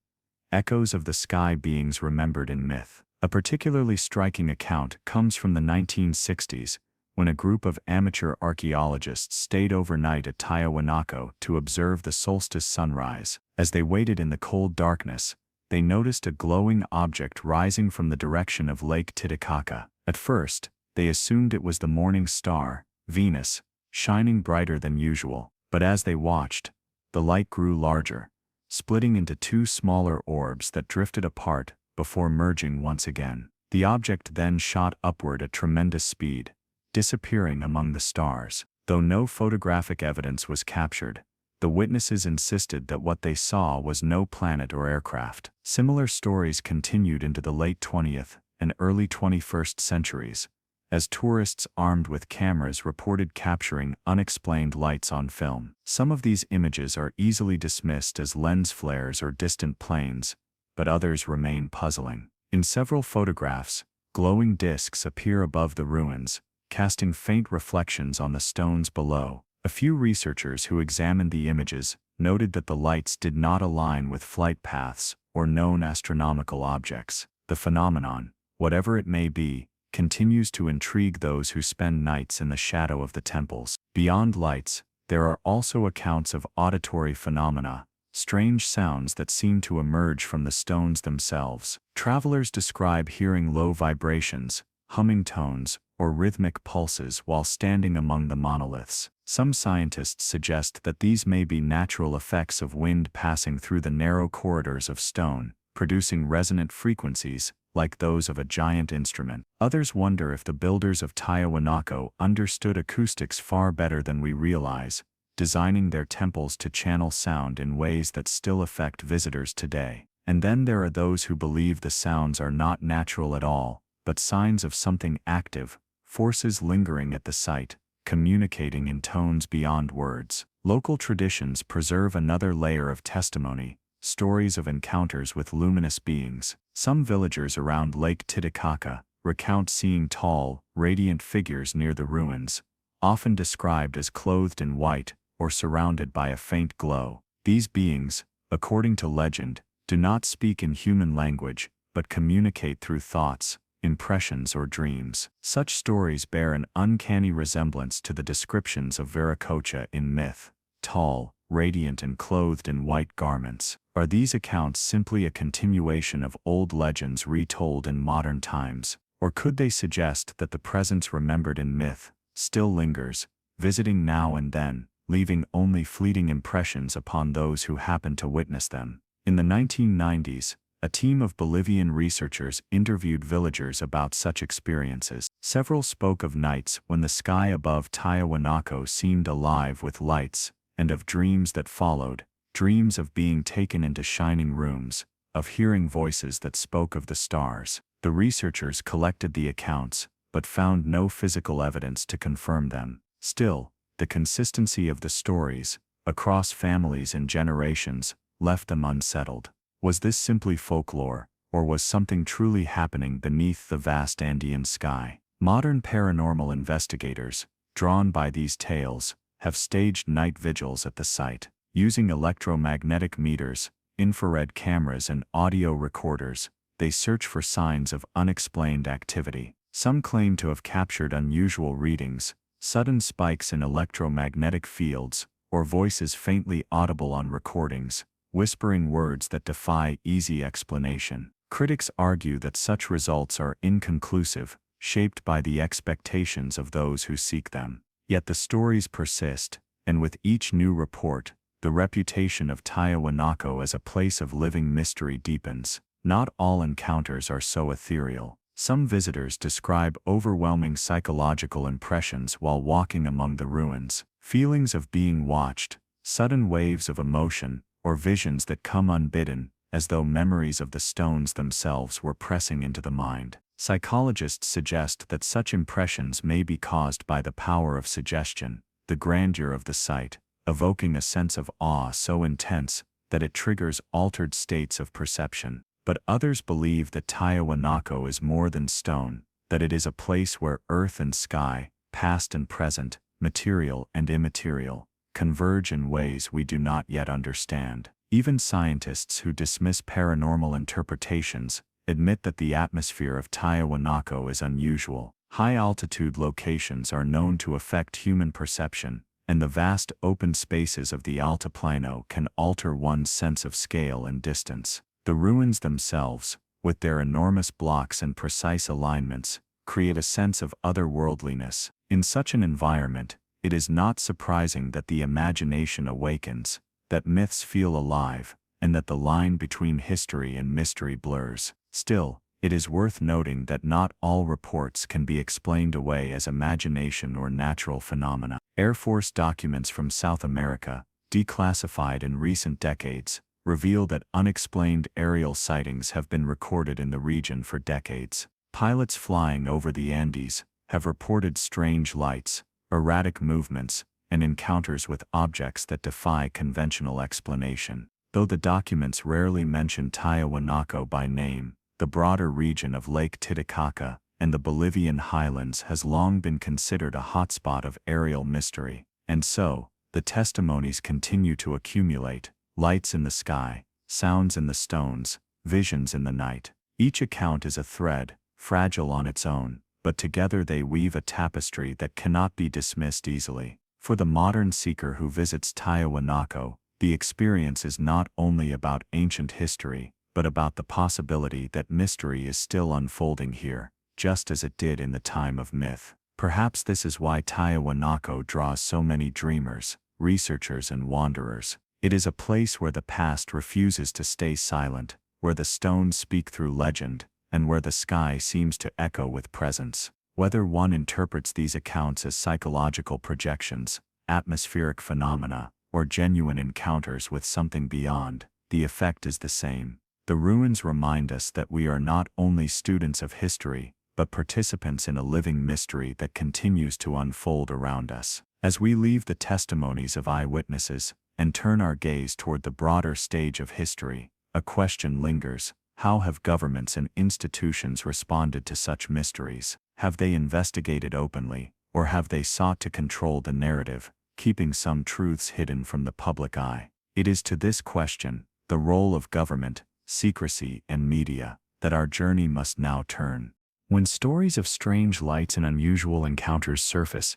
echoes of the sky beings remembered in myth. A particularly striking account comes from the 1960s, when a group of amateur archaeologists stayed overnight at Tiahuanaco to observe the solstice sunrise. As they waited in the cold darkness, they noticed a glowing object rising from the direction of Lake Titicaca. At first, they assumed it was the morning star, Venus, shining brighter than usual. But as they watched, the light grew larger, splitting into two smaller orbs that drifted apart before merging once again. The object then shot upward at tremendous speed, disappearing among the stars. Though no photographic evidence was captured, the witnesses insisted that what they saw was no planet or aircraft. Similar stories continued into the late 20th and early 21st centuries, as tourists armed with cameras reported capturing unexplained lights on film. Some of these images are easily dismissed as lens flares or distant planes, but others remain puzzling. In several photographs, glowing discs appear above the ruins, casting faint reflections on the stones below. A few researchers who examined the images noted that the lights did not align with flight paths or known astronomical objects. The phenomenon, whatever it may be, continues to intrigue those who spend nights in the shadow of the temples. Beyond lights, there are also accounts of auditory phenomena, strange sounds that seem to emerge from the stones themselves. Travelers describe hearing low vibrations, humming tones, or rhythmic pulses while standing among the monoliths. Some scientists suggest that these may be natural effects of wind passing through the narrow corridors of stone, producing resonant frequencies like those of a giant instrument. Others wonder if the builders of Tiahuanaco understood acoustics far better than we realize, designing their temples to channel sound in ways that still affect visitors today. And then there are those who believe the sounds are not natural at all, but signs of something active, forces lingering at the site, communicating in tones beyond words. Local traditions preserve another layer of testimony, stories of encounters with luminous beings. Some villagers around Lake Titicaca recount seeing tall, radiant figures near the ruins, often described as clothed in white or surrounded by a faint glow. These beings, according to legend, do not speak in human language, but communicate through thoughts, impressions, or dreams. Such stories bear an uncanny resemblance to the descriptions of Viracocha in myth, tall, radiant and clothed in white garments. Are these accounts simply a continuation of old legends retold in modern times? Or could they suggest that the presence remembered in myth still lingers, visiting now and then, leaving only fleeting impressions upon those who happen to witness them? In the 1990s, a team of Bolivian researchers interviewed villagers about such experiences. Several spoke of nights when the sky above Tiahuanaco seemed alive with lights, and of dreams that followed, dreams of being taken into shining rooms, of hearing voices that spoke of the stars. The researchers collected the accounts, but found no physical evidence to confirm them. Still, the consistency of the stories, across families and generations, left them unsettled. Was this simply folklore, or was something truly happening beneath the vast Andean sky? Modern paranormal investigators, drawn by these tales, have staged night vigils at the site. Using electromagnetic meters, infrared cameras and audio recorders, they search for signs of unexplained activity. Some claim to have captured unusual readings, sudden spikes in electromagnetic fields, or voices faintly audible on recordings, whispering words that defy easy explanation. Critics argue that such results are inconclusive, shaped by the expectations of those who seek them. Yet the stories persist, and with each new report, the reputation of Tiahuanaco as a place of living mystery deepens. Not all encounters are so ethereal. Some visitors describe overwhelming psychological impressions while walking among the ruins, feelings of being watched, sudden waves of emotion, or visions that come unbidden, as though memories of the stones themselves were pressing into the mind. Psychologists suggest that such impressions may be caused by the power of suggestion, the grandeur of the site, evoking a sense of awe so intense that it triggers altered states of perception. But others believe that Tiahuanaco is more than stone, that it is a place where earth and sky, past and present, material and immaterial, converge in ways we do not yet understand. Even scientists who dismiss paranormal interpretations admit that the atmosphere of Tiahuanaco is unusual. High-altitude locations are known to affect human perception, and the vast open spaces of the Altiplano can alter one's sense of scale and distance. The ruins themselves, with their enormous blocks and precise alignments, create a sense of otherworldliness. In such an environment, it is not surprising that the imagination awakens, that myths feel alive, and that the line between history and mystery blurs. Still, it is worth noting that not all reports can be explained away as imagination or natural phenomena. Air Force documents from South America, declassified in recent decades, reveal that unexplained aerial sightings have been recorded in the region for decades. Pilots flying over the Andes have reported strange lights, erratic movements, and encounters with objects that defy conventional explanation. Though the documents rarely mention Tiahuanaco by name, the broader region of Lake Titicaca and the Bolivian highlands has long been considered a hotspot of aerial mystery. And so, the testimonies continue to accumulate: lights in the sky, sounds in the stones, visions in the night. Each account is a thread, fragile on its own, but together they weave a tapestry that cannot be dismissed easily. For the modern seeker who visits Tiahuanaco, the experience is not only about ancient history, but about the possibility that mystery is still unfolding here, just as it did in the time of myth. Perhaps this is why Tiahuanaco draws so many dreamers, researchers and wanderers. It is a place where the past refuses to stay silent, where the stones speak through legend, and where the sky seems to echo with presence. Whether one interprets these accounts as psychological projections, atmospheric phenomena, or genuine encounters with something beyond, the effect is the same. The ruins remind us that we are not only students of history, but participants in a living mystery that continues to unfold around us. As we leave the testimonies of eyewitnesses and turn our gaze toward the broader stage of history, a question lingers: how have governments and institutions responded to such mysteries? Have they investigated openly, or have they sought to control the narrative, keeping some truths hidden from the public eye? It is to this question, the role of government, secrecy, and media, that our journey must now turn. When stories of strange lights and unusual encounters surface,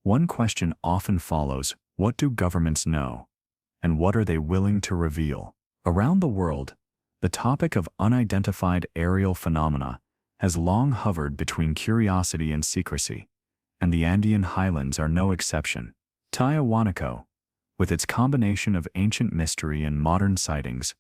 one question often follows: What do governments know? And what are they willing to reveal? Around the world, the topic of unidentified aerial phenomena has long hovered between curiosity and secrecy, and the Andean highlands are no exception. Tiahuanaco, with its combination of ancient mystery and modern sightings,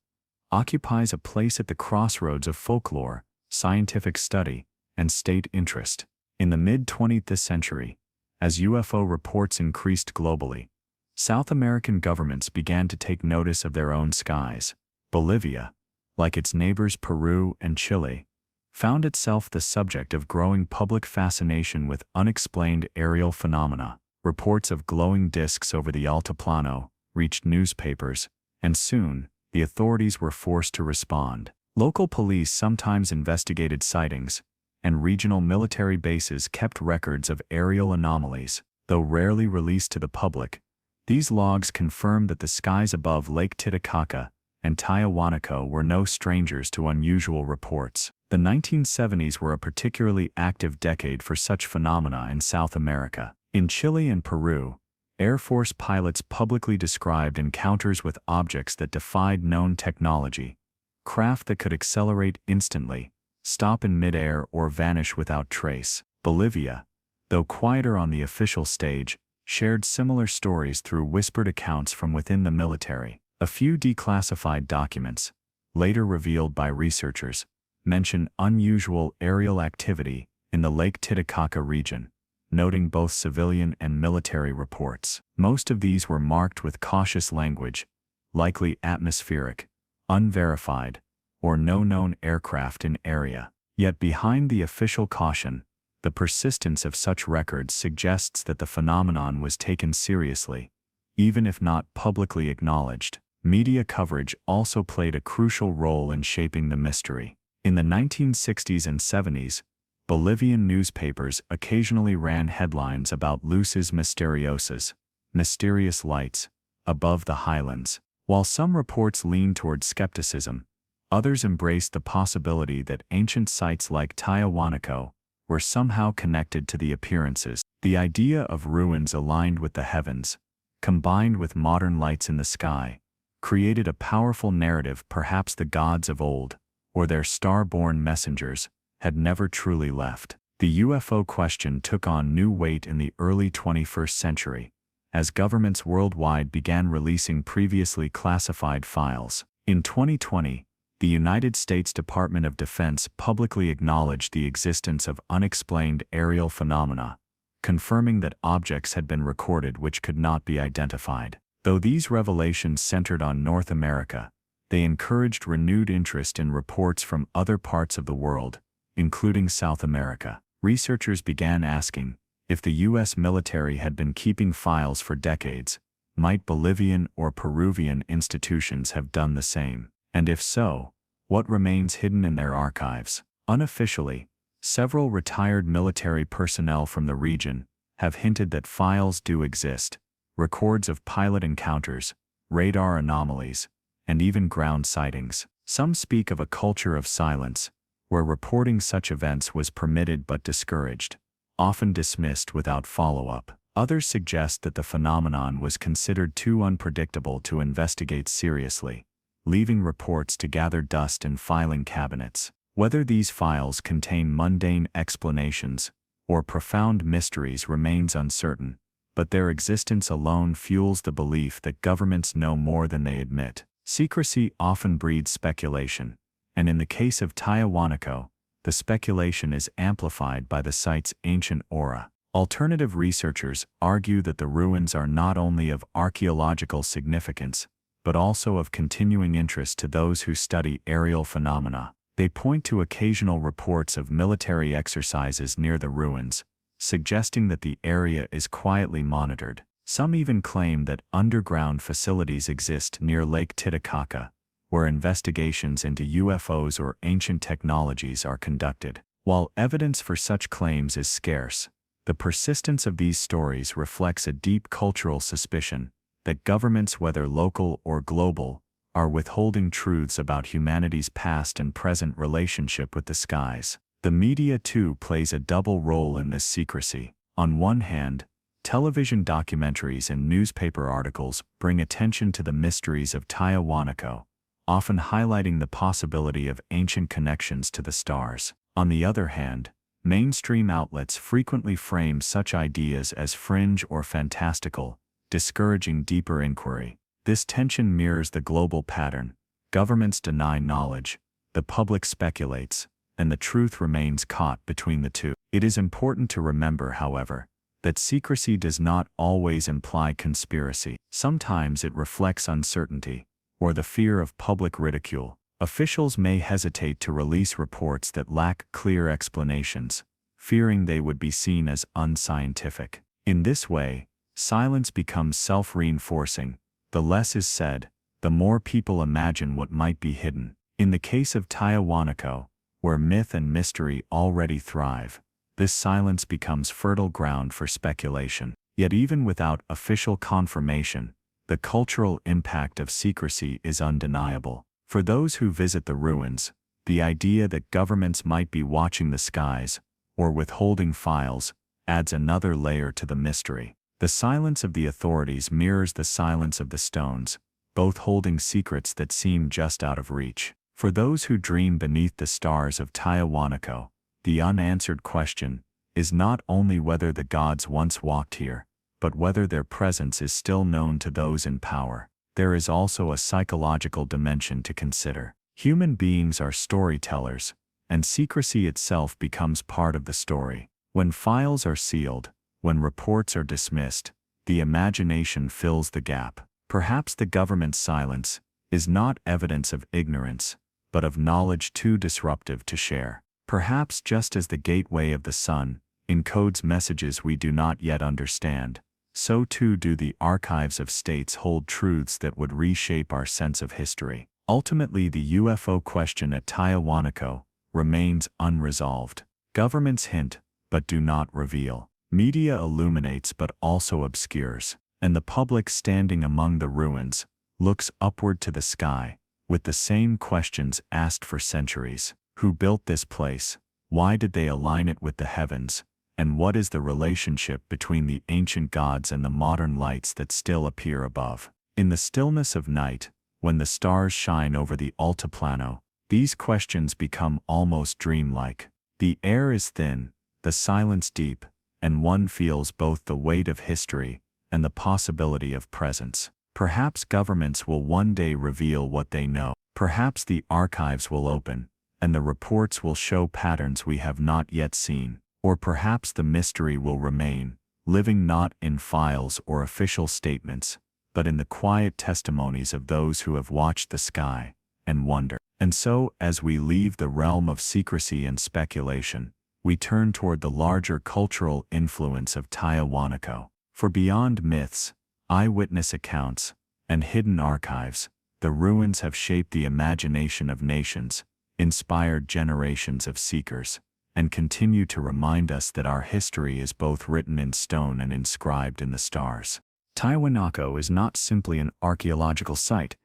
occupies a place at the crossroads of folklore, scientific study, and state interest. In the mid-20th century, as UFO reports increased globally, South American governments began to take notice of their own skies. Bolivia, like its neighbors Peru and Chile, found itself the subject of growing public fascination with unexplained aerial phenomena. Reports of glowing disks over the Altiplano reached newspapers, and soon, the authorities were forced to respond. Local police sometimes investigated sightings, and regional military bases kept records of aerial anomalies. Though rarely released to the public, these logs confirmed that the skies above Lake Titicaca and Tiahuanaco were no strangers to unusual reports. The 1970s were a particularly active decade for such phenomena in South America. In Chile and Peru, Air Force pilots publicly described encounters with objects that defied known technology, craft that could accelerate instantly, stop in midair, or vanish without trace. Bolivia, though quieter on the official stage, shared similar stories through whispered accounts from within the military. A few declassified documents, later revealed by researchers, mention unusual aerial activity in the Lake Titicaca region, noting both civilian and military reports. Most of these were marked with cautious language, likely atmospheric, unverified, or no known aircraft in area. Yet behind the official caution, the persistence of such records suggests that the phenomenon was taken seriously, even if not publicly acknowledged. Media coverage also played a crucial role in shaping the mystery. In the 1960s and 70s, Bolivian newspapers occasionally ran headlines about luces misteriosas, mysterious lights, above the highlands. While some reports leaned toward skepticism, others embraced the possibility that ancient sites like Tiahuanaco were somehow connected to the appearances. The idea of ruins aligned with the heavens, combined with modern lights in the sky, created a powerful narrative. Perhaps the gods of old, or their star-born messengers, had never truly left. The UFO question took on new weight in the early 21st century, as governments worldwide began releasing previously classified files. In 2020, the United States Department of Defense publicly acknowledged the existence of unexplained aerial phenomena, confirming that objects had been recorded which could not be identified. Though these revelations centered on North America, they encouraged renewed interest in reports from other parts of the world, including South America. Researchers began asking, if the U.S. military had been keeping files for decades, might Bolivian or Peruvian institutions have done the same? And if so, what remains hidden in their archives? Unofficially, several retired military personnel from the region have hinted that files do exist, records of pilot encounters, radar anomalies, and even ground sightings. Some speak of a culture of silence, where reporting such events was permitted but discouraged, often dismissed without follow-up. Others suggest that the phenomenon was considered too unpredictable to investigate seriously, leaving reports to gather dust in filing cabinets. Whether these files contain mundane explanations or profound mysteries remains uncertain, but their existence alone fuels the belief that governments know more than they admit. Secrecy often breeds speculation, and in the case of Tiahuanaco, the speculation is amplified by the site's ancient aura. Alternative researchers argue that the ruins are not only of archaeological significance, but also of continuing interest to those who study aerial phenomena. They point to occasional reports of military exercises near the ruins, suggesting that the area is quietly monitored. Some even claim that underground facilities exist near Lake Titicaca, where investigations into UFOs or ancient technologies are conducted. While evidence for such claims is scarce, the persistence of these stories reflects a deep cultural suspicion that governments, whether local or global, are withholding truths about humanity's past and present relationship with the skies. The media too plays a double role in this secrecy. On one hand, Television documentaries and newspaper articles bring attention to the mysteries of Tiahuanaco, often highlighting the possibility of ancient connections to the stars. On the other hand, mainstream outlets frequently frame such ideas as fringe or fantastical, discouraging deeper inquiry. This tension mirrors the global pattern. Governments deny knowledge, the public speculates, and the truth remains caught between the two. It is important to remember, however, that secrecy does not always imply conspiracy. Sometimes it reflects uncertainty, or the fear of public ridicule. Officials may hesitate to release reports that lack clear explanations, fearing they would be seen as unscientific. In this way, silence becomes self-reinforcing. The less is said, the more people imagine what might be hidden. In the case of Tiahuanaco, where myth and mystery already thrive, this silence becomes fertile ground for speculation. Yet even without official confirmation, the cultural impact of secrecy is undeniable. For those who visit the ruins, the idea that governments might be watching the skies, or withholding files, adds another layer to the mystery. The silence of the authorities mirrors the silence of the stones, both holding secrets that seem just out of reach. For those who dream beneath the stars of Tiahuanaco, the unanswered question is not only whether the gods once walked here, but whether their presence is still known to those in power. There is also a psychological dimension to consider. Human beings are storytellers, and secrecy itself becomes part of the story. When files are sealed, when reports are dismissed, the imagination fills the gap. Perhaps the government's silence is not evidence of ignorance, but of knowledge too disruptive to share. Perhaps just as the gateway of the sun encodes messages we do not yet understand, so too do the archives of states hold truths that would reshape our sense of history. Ultimately, the UFO question at Tiahuanaco remains unresolved. Governments hint, but do not reveal. Media illuminates but also obscures. And the public standing among the ruins looks upward to the sky, with the same questions asked for centuries. Who built this place? Why did they align it with the heavens? And what is the relationship between the ancient gods and the modern lights that still appear above? In the stillness of night, when the stars shine over the altiplano, these questions become almost dreamlike. The air is thin, the silence deep, and one feels both the weight of history and the possibility of presence. Perhaps governments will one day reveal what they know. Perhaps the archives will open, and the reports will show patterns we have not yet seen. Or perhaps the mystery will remain, living not in files or official statements, but in the quiet testimonies of those who have watched the sky and wonder. And so, as we leave the realm of secrecy and speculation, we turn toward the larger cultural influence of Tiahuanaco. For beyond myths, eyewitness accounts, and hidden archives, the ruins have shaped the imagination of nations, inspired generations of seekers, and continue to remind us that our history is both written in stone and inscribed in the stars. Tiahuanaco is not simply an archaeological site.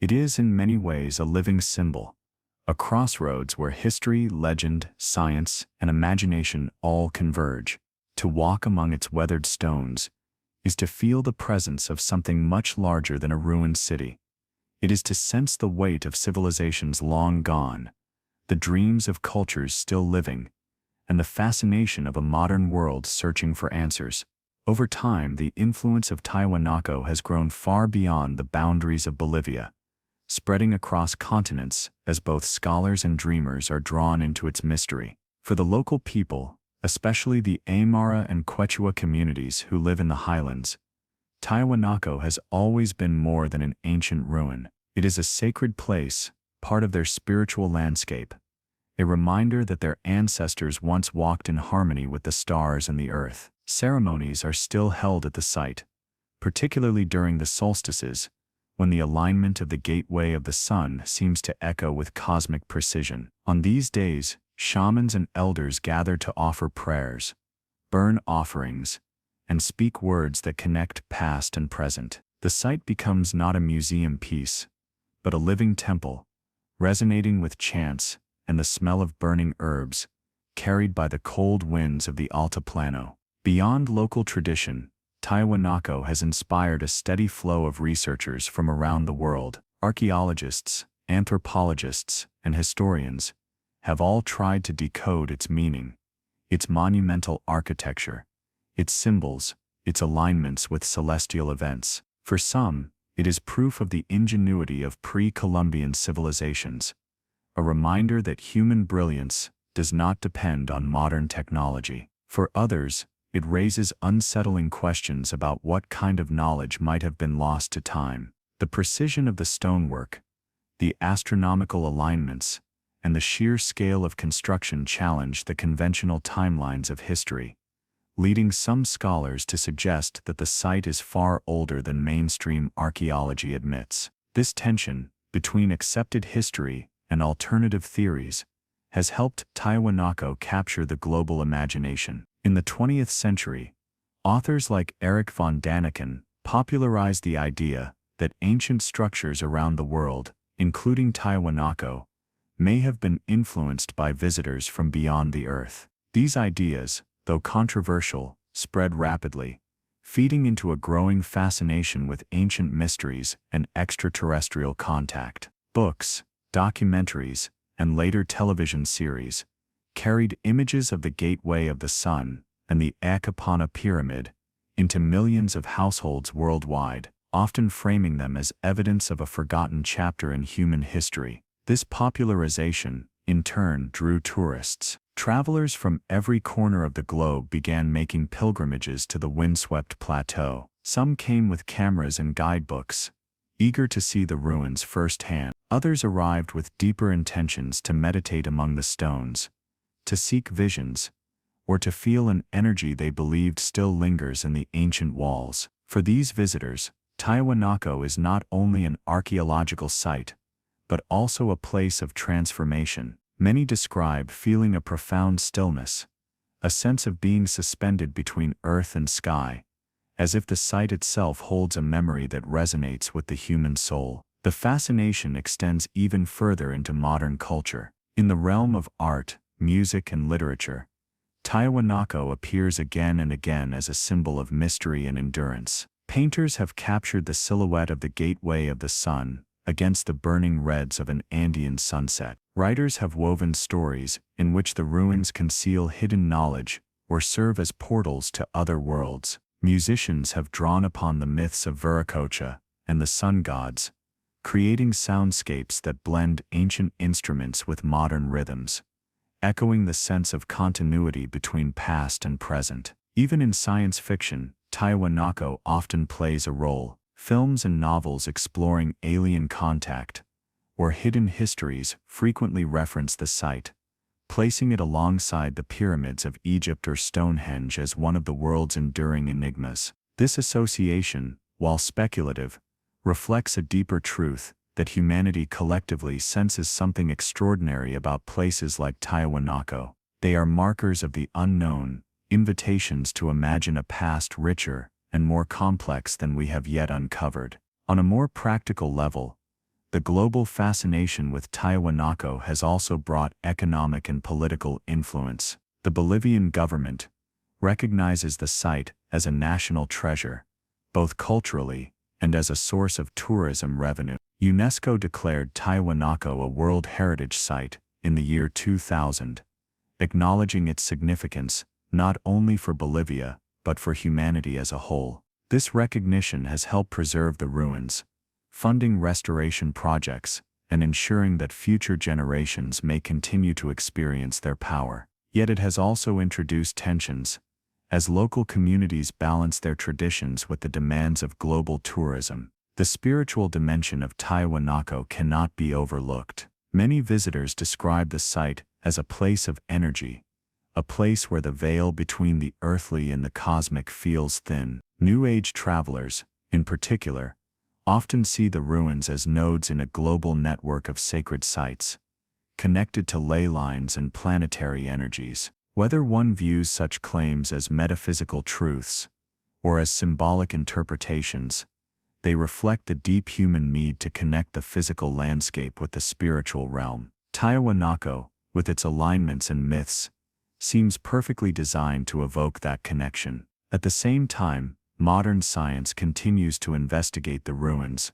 It is in many ways a living symbol, a crossroads where history, legend, science, and imagination all converge. To walk among its weathered stones is to feel the presence of something much larger than a ruined city. It is to sense the weight of civilizations long gone, the dreams of cultures still living, and the fascination of a modern world searching for answers. Over time, the influence of Tiahuanaco has grown far beyond the boundaries of Bolivia, spreading across continents as both scholars and dreamers are drawn into its mystery. For the local people, especially the Aymara and Quechua communities who live in the highlands, Tiahuanaco has always been more than an ancient ruin. It is a sacred place, part of their spiritual landscape, a reminder that their ancestors once walked in harmony with the stars and the earth. Ceremonies are still held at the site, particularly during the solstices, when the alignment of the gateway of the sun seems to echo with cosmic precision. On these days, shamans and elders gather to offer prayers, burn offerings, and speak words that connect past and present. The site becomes not a museum piece, but a living temple, resonating with chants and the smell of burning herbs, carried by the cold winds of the altiplano. Beyond local tradition, Tiahuanaco has inspired a steady flow of researchers from around the world. Archaeologists, anthropologists, and historians have all tried to decode its meaning, its monumental architecture, its symbols, its alignments with celestial events. For some, it is proof of the ingenuity of pre-Columbian civilizations, a reminder that human brilliance does not depend on modern technology. For others, it raises unsettling questions about what kind of knowledge might have been lost to time. The precision of the stonework, the astronomical alignments, and the sheer scale of construction challenge the conventional timelines of history, leading some scholars to suggest that the site is far older than mainstream archaeology admits. This tension between accepted history and alternative theories has helped Tiahuanaco capture the global imagination. In the 20th century, authors like Erich von Däniken popularized the idea that ancient structures around the world, including Tiahuanaco, may have been influenced by visitors from beyond the Earth. These ideas, though controversial, spread rapidly, feeding into a growing fascination with ancient mysteries and extraterrestrial contact. Books, documentaries, and later television series carried images of the Gateway of the Sun and the Akapana Pyramid into millions of households worldwide, often framing them as evidence of a forgotten chapter in human history. This popularization, in turn, drew tourists. Travelers from every corner of the globe began making pilgrimages to the windswept plateau. Some came with cameras and guidebooks, eager to see the ruins firsthand. Others arrived with deeper intentions to meditate among the stones, to seek visions, or to feel an energy they believed still lingers in the ancient walls. For these visitors, Tiahuanaco is not only an archaeological site, but also a place of transformation. Many describe feeling a profound stillness, a sense of being suspended between earth and sky, as if the site itself holds a memory that resonates with the human soul. The fascination extends even further into modern culture. In the realm of art, music, and literature, Tiahuanaco appears again and again as a symbol of mystery and endurance. Painters have captured the silhouette of the Gateway of the Sun against the burning reds of an Andean sunset. Writers have woven stories in which the ruins conceal hidden knowledge or serve as portals to other worlds. Musicians have drawn upon the myths of Viracocha and the sun gods, creating soundscapes that blend ancient instruments with modern rhythms, echoing the sense of continuity between past and present. Even in science fiction, Tiahuanaco often plays a role. Films and novels exploring alien contact or hidden histories frequently reference the site, placing it alongside the pyramids of Egypt or Stonehenge as one of the world's enduring enigmas. This association, while speculative, reflects a deeper truth that humanity collectively senses something extraordinary about places like Tiahuanaco. They are markers of the unknown, invitations to imagine a past richer and more complex than we have yet uncovered. On a more practical level, the global fascination with Tiahuanaco has also brought economic and political influence. The Bolivian government recognizes the site as a national treasure, both culturally and as a source of tourism revenue. UNESCO declared Tiahuanaco a World Heritage Site in the year 2000, acknowledging its significance not only for Bolivia, but for humanity as a whole. This recognition has helped preserve the ruins, funding restoration projects, and ensuring that future generations may continue to experience their power. Yet it has also introduced tensions, as local communities balance their traditions with the demands of global tourism. The spiritual dimension of Tiahuanaco cannot be overlooked. Many visitors describe the site as a place of energy, a place where the veil between the earthly and the cosmic feels thin. New Age travelers, in particular, often see the ruins as nodes in a global network of sacred sites, connected to ley lines and planetary energies. Whether one views such claims as metaphysical truths or as symbolic interpretations, they reflect the deep human need to connect the physical landscape with the spiritual realm. Tiahuanaco, with its alignments and myths, seems perfectly designed to evoke that connection. At the same time, modern science continues to investigate the ruins,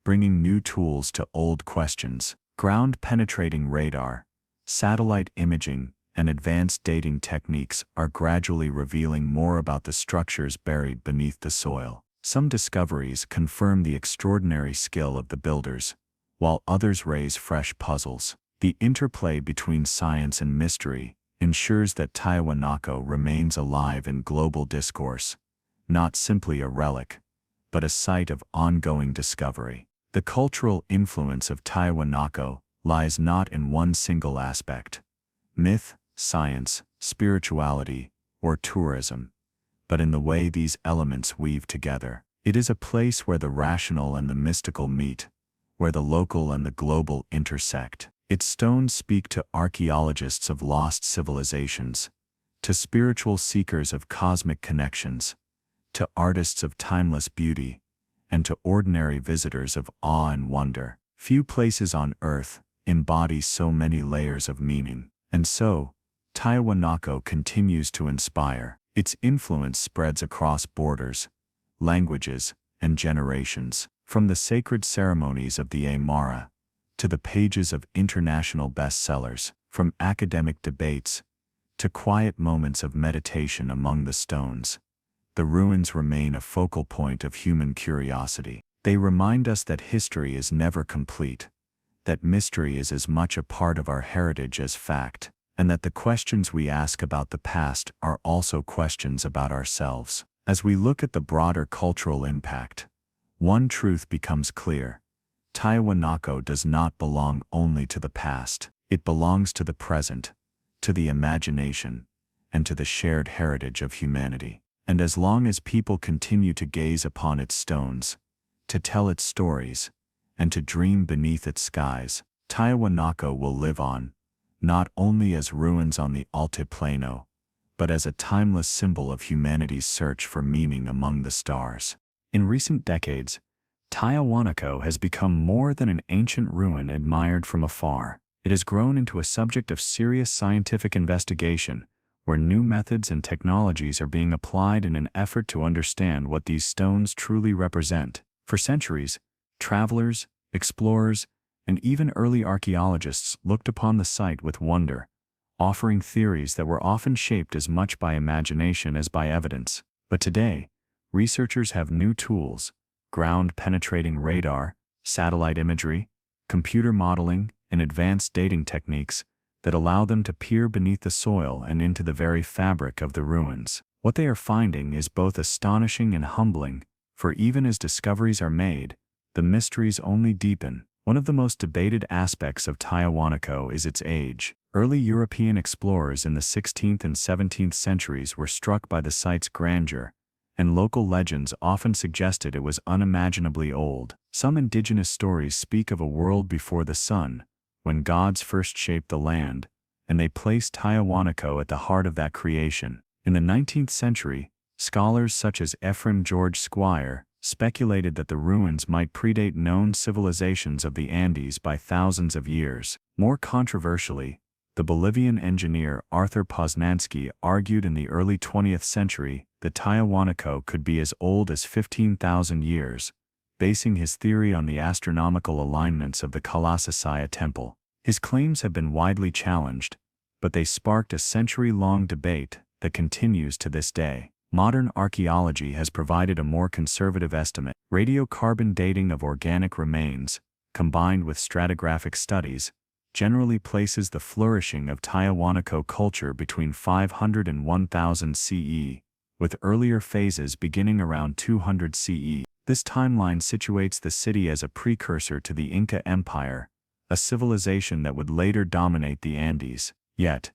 bringing new tools to old questions. Ground-penetrating radar, satellite imaging, and advanced dating techniques are gradually revealing more about the structures buried beneath the soil. Some discoveries confirm the extraordinary skill of the builders, while others raise fresh puzzles. The interplay between science and mystery ensures that Tiahuanaco remains alive in global discourse, not simply a relic, but a site of ongoing discovery. The cultural influence of Tiahuanaco lies not in one single aspect, myth, science, spirituality, or tourism, but in the way these elements weave together. It is a place where the rational and the mystical meet, where the local and the global intersect. Its stones speak to archaeologists of lost civilizations, to spiritual seekers of cosmic connections, to artists of timeless beauty, and to ordinary visitors of awe and wonder. Few places on Earth embody so many layers of meaning. And so, Tiahuanaco continues to inspire. Its influence spreads across borders, languages, and generations. From the sacred ceremonies of the Aymara to the pages of international bestsellers, from academic debates to quiet moments of meditation among the stones, the ruins remain a focal point of human curiosity. They remind us that history is never complete, that mystery is as much a part of our heritage as fact, and that the questions we ask about the past are also questions about ourselves. As we look at the broader cultural impact, one truth becomes clear. Tiahuanaco does not belong only to the past. It belongs to the present, to the imagination, and to the shared heritage of humanity. And as long as people continue to gaze upon its stones, to tell its stories, and to dream beneath its skies, Tiahuanaco will live on, not only as ruins on the Altiplano, but as a timeless symbol of humanity's search for meaning among the stars. In recent decades, Tiahuanaco has become more than an ancient ruin admired from afar. It has grown into a subject of serious scientific investigation, where new methods and technologies are being applied in an effort to understand what these stones truly represent. For centuries, travelers, explorers, and even early archaeologists looked upon the site with wonder, offering theories that were often shaped as much by imagination as by evidence. But today, researchers have new tools: ground-penetrating radar, satellite imagery, computer modeling, and advanced dating techniques that allow them to peer beneath the soil and into the very fabric of the ruins. What they are finding is both astonishing and humbling, for even as discoveries are made, the mysteries only deepen. One of the most debated aspects of Tiahuanaco is its age. Early European explorers in the 16th and 17th centuries were struck by the site's grandeur, and local legends often suggested it was unimaginably old. Some indigenous stories speak of a world before the sun, when gods first shaped the land, and they placed Tiahuanaco at the heart of that creation. In the 19th century, scholars such as Ephraim George Squire speculated that the ruins might predate known civilizations of the Andes by thousands of years. More controversially, the Bolivian engineer Arthur Poznansky argued in the early 20th century that Tiahuanaco could be as old as 15,000 years, basing his theory on the astronomical alignments of the Kalasasaya temple. His claims have been widely challenged, but they sparked a century-long debate that continues to this day. Modern archaeology has provided a more conservative estimate. Radiocarbon dating of organic remains, combined with stratigraphic studies, generally places the flourishing of Tiahuanaco culture between 500 and 1000 CE, with earlier phases beginning around 200 CE. This timeline situates the city as a precursor to the Inca Empire, a civilization that would later dominate the Andes. Yet,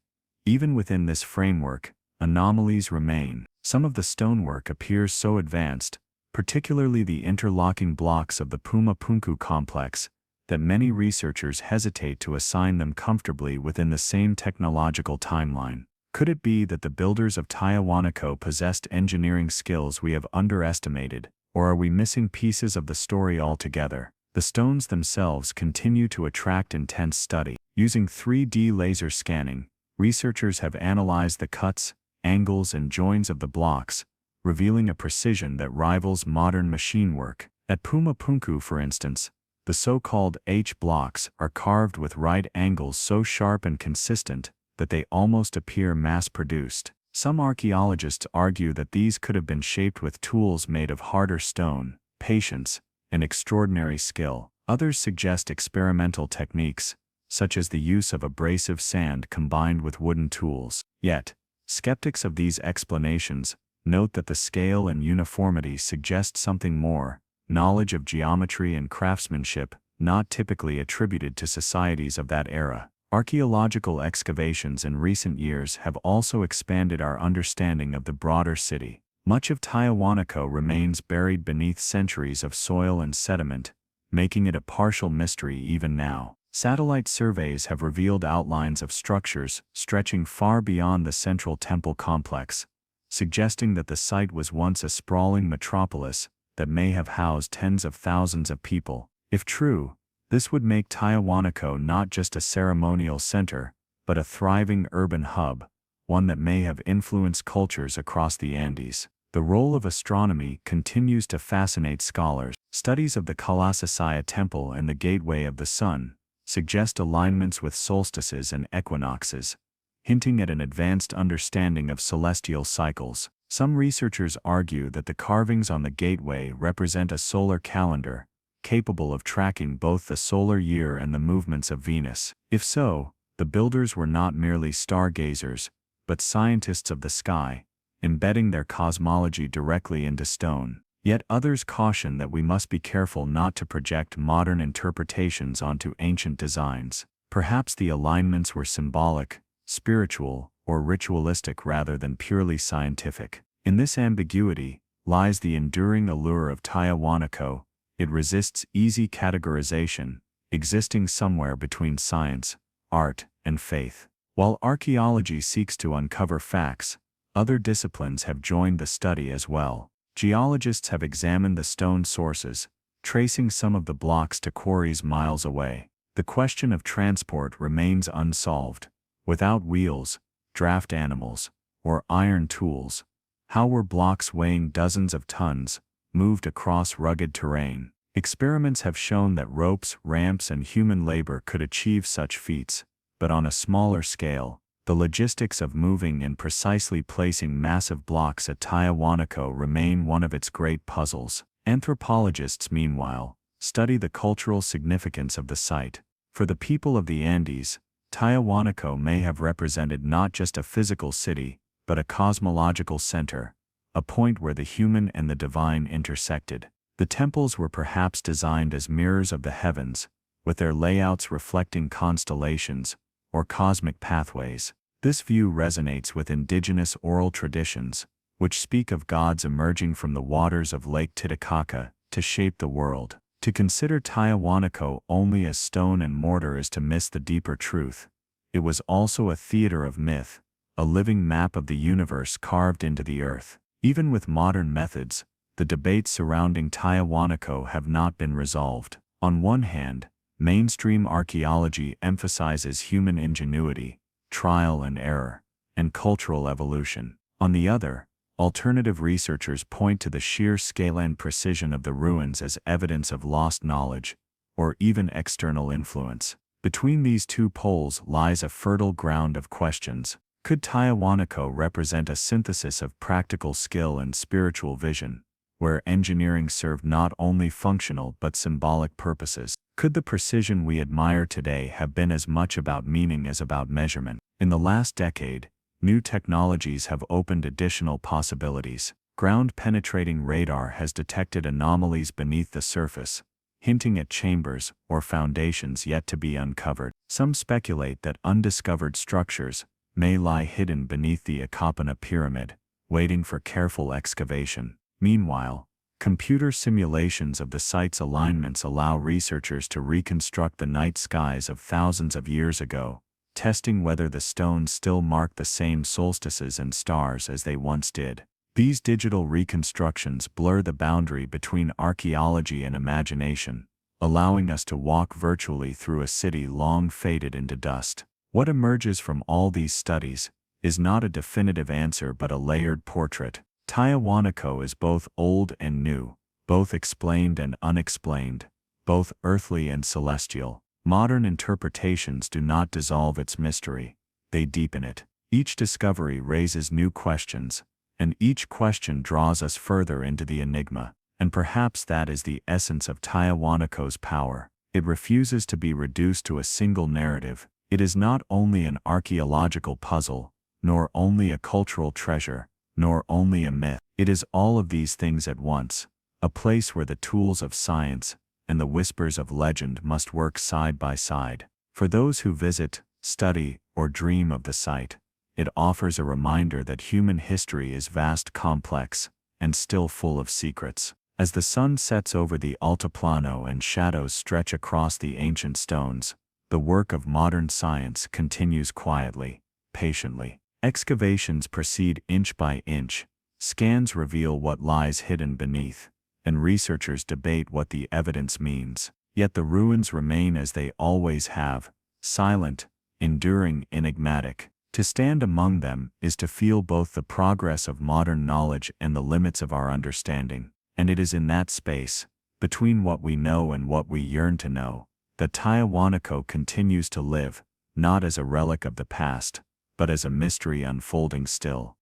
even within this framework, anomalies remain. Some of the stonework appears so advanced, particularly the interlocking blocks of the Puma Punku complex, that many researchers hesitate to assign them comfortably within the same technological timeline. Could it be that the builders of Tiahuanaco possessed engineering skills we have underestimated, or are we missing pieces of the story altogether? The stones themselves continue to attract intense study. Using 3D laser scanning, researchers have analyzed the cuts, angles, and joins of the blocks, revealing a precision that rivals modern machine work. At Pumapunku, for instance, the so-called H blocks are carved with right angles so sharp and consistent that they almost appear mass-produced. Some archaeologists argue that these could have been shaped with tools made of harder stone, patience, and extraordinary skill. Others suggest experimental techniques, such as the use of abrasive sand combined with wooden tools. Yet, skeptics of these explanations note that the scale and uniformity suggest something more: knowledge of geometry and craftsmanship not typically attributed to societies of that era. Archaeological excavations in recent years have also expanded our understanding of the broader city. Much of Tiahuanaco remains buried beneath centuries of soil and sediment, making it a partial mystery even now. Satellite surveys have revealed outlines of structures stretching far beyond the central temple complex, suggesting that the site was once a sprawling metropolis that may have housed tens of thousands of people. If true, this would make Tiahuanaco not just a ceremonial center, but a thriving urban hub, one that may have influenced cultures across the Andes. The role of astronomy continues to fascinate scholars. Studies of the Kalasasaya Temple and the Gateway of the Sun suggest alignments with solstices and equinoxes, hinting at an advanced understanding of celestial cycles. Some researchers argue that the carvings on the gateway represent a solar calendar, capable of tracking both the solar year and the movements of Venus. If so, the builders were not merely stargazers, but scientists of the sky, embedding their cosmology directly into stone. Yet others caution that we must be careful not to project modern interpretations onto ancient designs. Perhaps the alignments were symbolic, spiritual, or ritualistic rather than purely scientific. In this ambiguity lies the enduring allure of Tiahuanaco. It resists easy categorization, existing somewhere between science, art, and faith. While archaeology seeks to uncover facts, other disciplines have joined the study as well. Geologists have examined the stone sources, tracing some of the blocks to quarries miles away. The question of transport remains unsolved. Without wheels, draft animals, or iron tools, how were blocks weighing dozens of tons moved across rugged terrain? Experiments have shown that ropes, ramps, and human labor could achieve such feats, but on a smaller scale, the logistics of moving and precisely placing massive blocks at Tiahuanaco remain one of its great puzzles. Anthropologists, meanwhile, study the cultural significance of the site. For the people of the Andes, Tiahuanaco may have represented not just a physical city, but a cosmological center, a point where the human and the divine intersected. The temples were perhaps designed as mirrors of the heavens, with their layouts reflecting constellations or cosmic pathways. This view resonates with indigenous oral traditions, which speak of gods emerging from the waters of Lake Titicaca to shape the world. To consider Tiahuanaco only as stone and mortar is to miss the deeper truth. It was also a theater of myth, a living map of the universe carved into the earth. Even with modern methods, the debates surrounding Tiahuanaco have not been resolved. On one hand, mainstream archaeology emphasizes human ingenuity, trial and error, and cultural evolution. On the other, alternative researchers point to the sheer scale and precision of the ruins as evidence of lost knowledge, or even external influence. Between these two poles lies a fertile ground of questions. Could Tiahuanaco represent a synthesis of practical skill and spiritual vision, where engineering served not only functional but symbolic purposes? Could the precision we admire today have been as much about meaning as about measurement? In the last decade, new technologies have opened additional possibilities. Ground-penetrating radar has detected anomalies beneath the surface, hinting at chambers or foundations yet to be uncovered. Some speculate that undiscovered structures may lie hidden beneath the Akapana pyramid, waiting for careful excavation. Meanwhile, computer simulations of the site's alignments allow researchers to reconstruct the night skies of thousands of years ago, testing whether the stones still mark the same solstices and stars as they once did. These digital reconstructions blur the boundary between archaeology and imagination, allowing us to walk virtually through a city long faded into dust. What emerges from all these studies is not a definitive answer but a layered portrait. Tiahuanaco is both old and new, both explained and unexplained, both earthly and celestial. Modern interpretations do not dissolve its mystery, they deepen it. Each discovery raises new questions, and each question draws us further into the enigma. And perhaps that is the essence of Tiahuanaco's power. It refuses to be reduced to a single narrative. It is not only an archaeological puzzle, nor only a cultural treasure, nor only a myth. It is all of these things at once, a place where the tools of science and the whispers of legend must work side by side. For those who visit, study, or dream of the site, it offers a reminder that human history is vast, complex, and still full of secrets. As the sun sets over the altiplano and shadows stretch across the ancient stones, the work of modern science continues quietly, patiently. Excavations proceed inch by inch, scans reveal what lies hidden beneath, and researchers debate what the evidence means. Yet the ruins remain as they always have, silent, enduring, enigmatic. To stand among them is to feel both the progress of modern knowledge and the limits of our understanding. And it is in that space, between what we know and what we yearn to know, that Tiahuanaco continues to live, not as a relic of the past, but as a mystery unfolding still.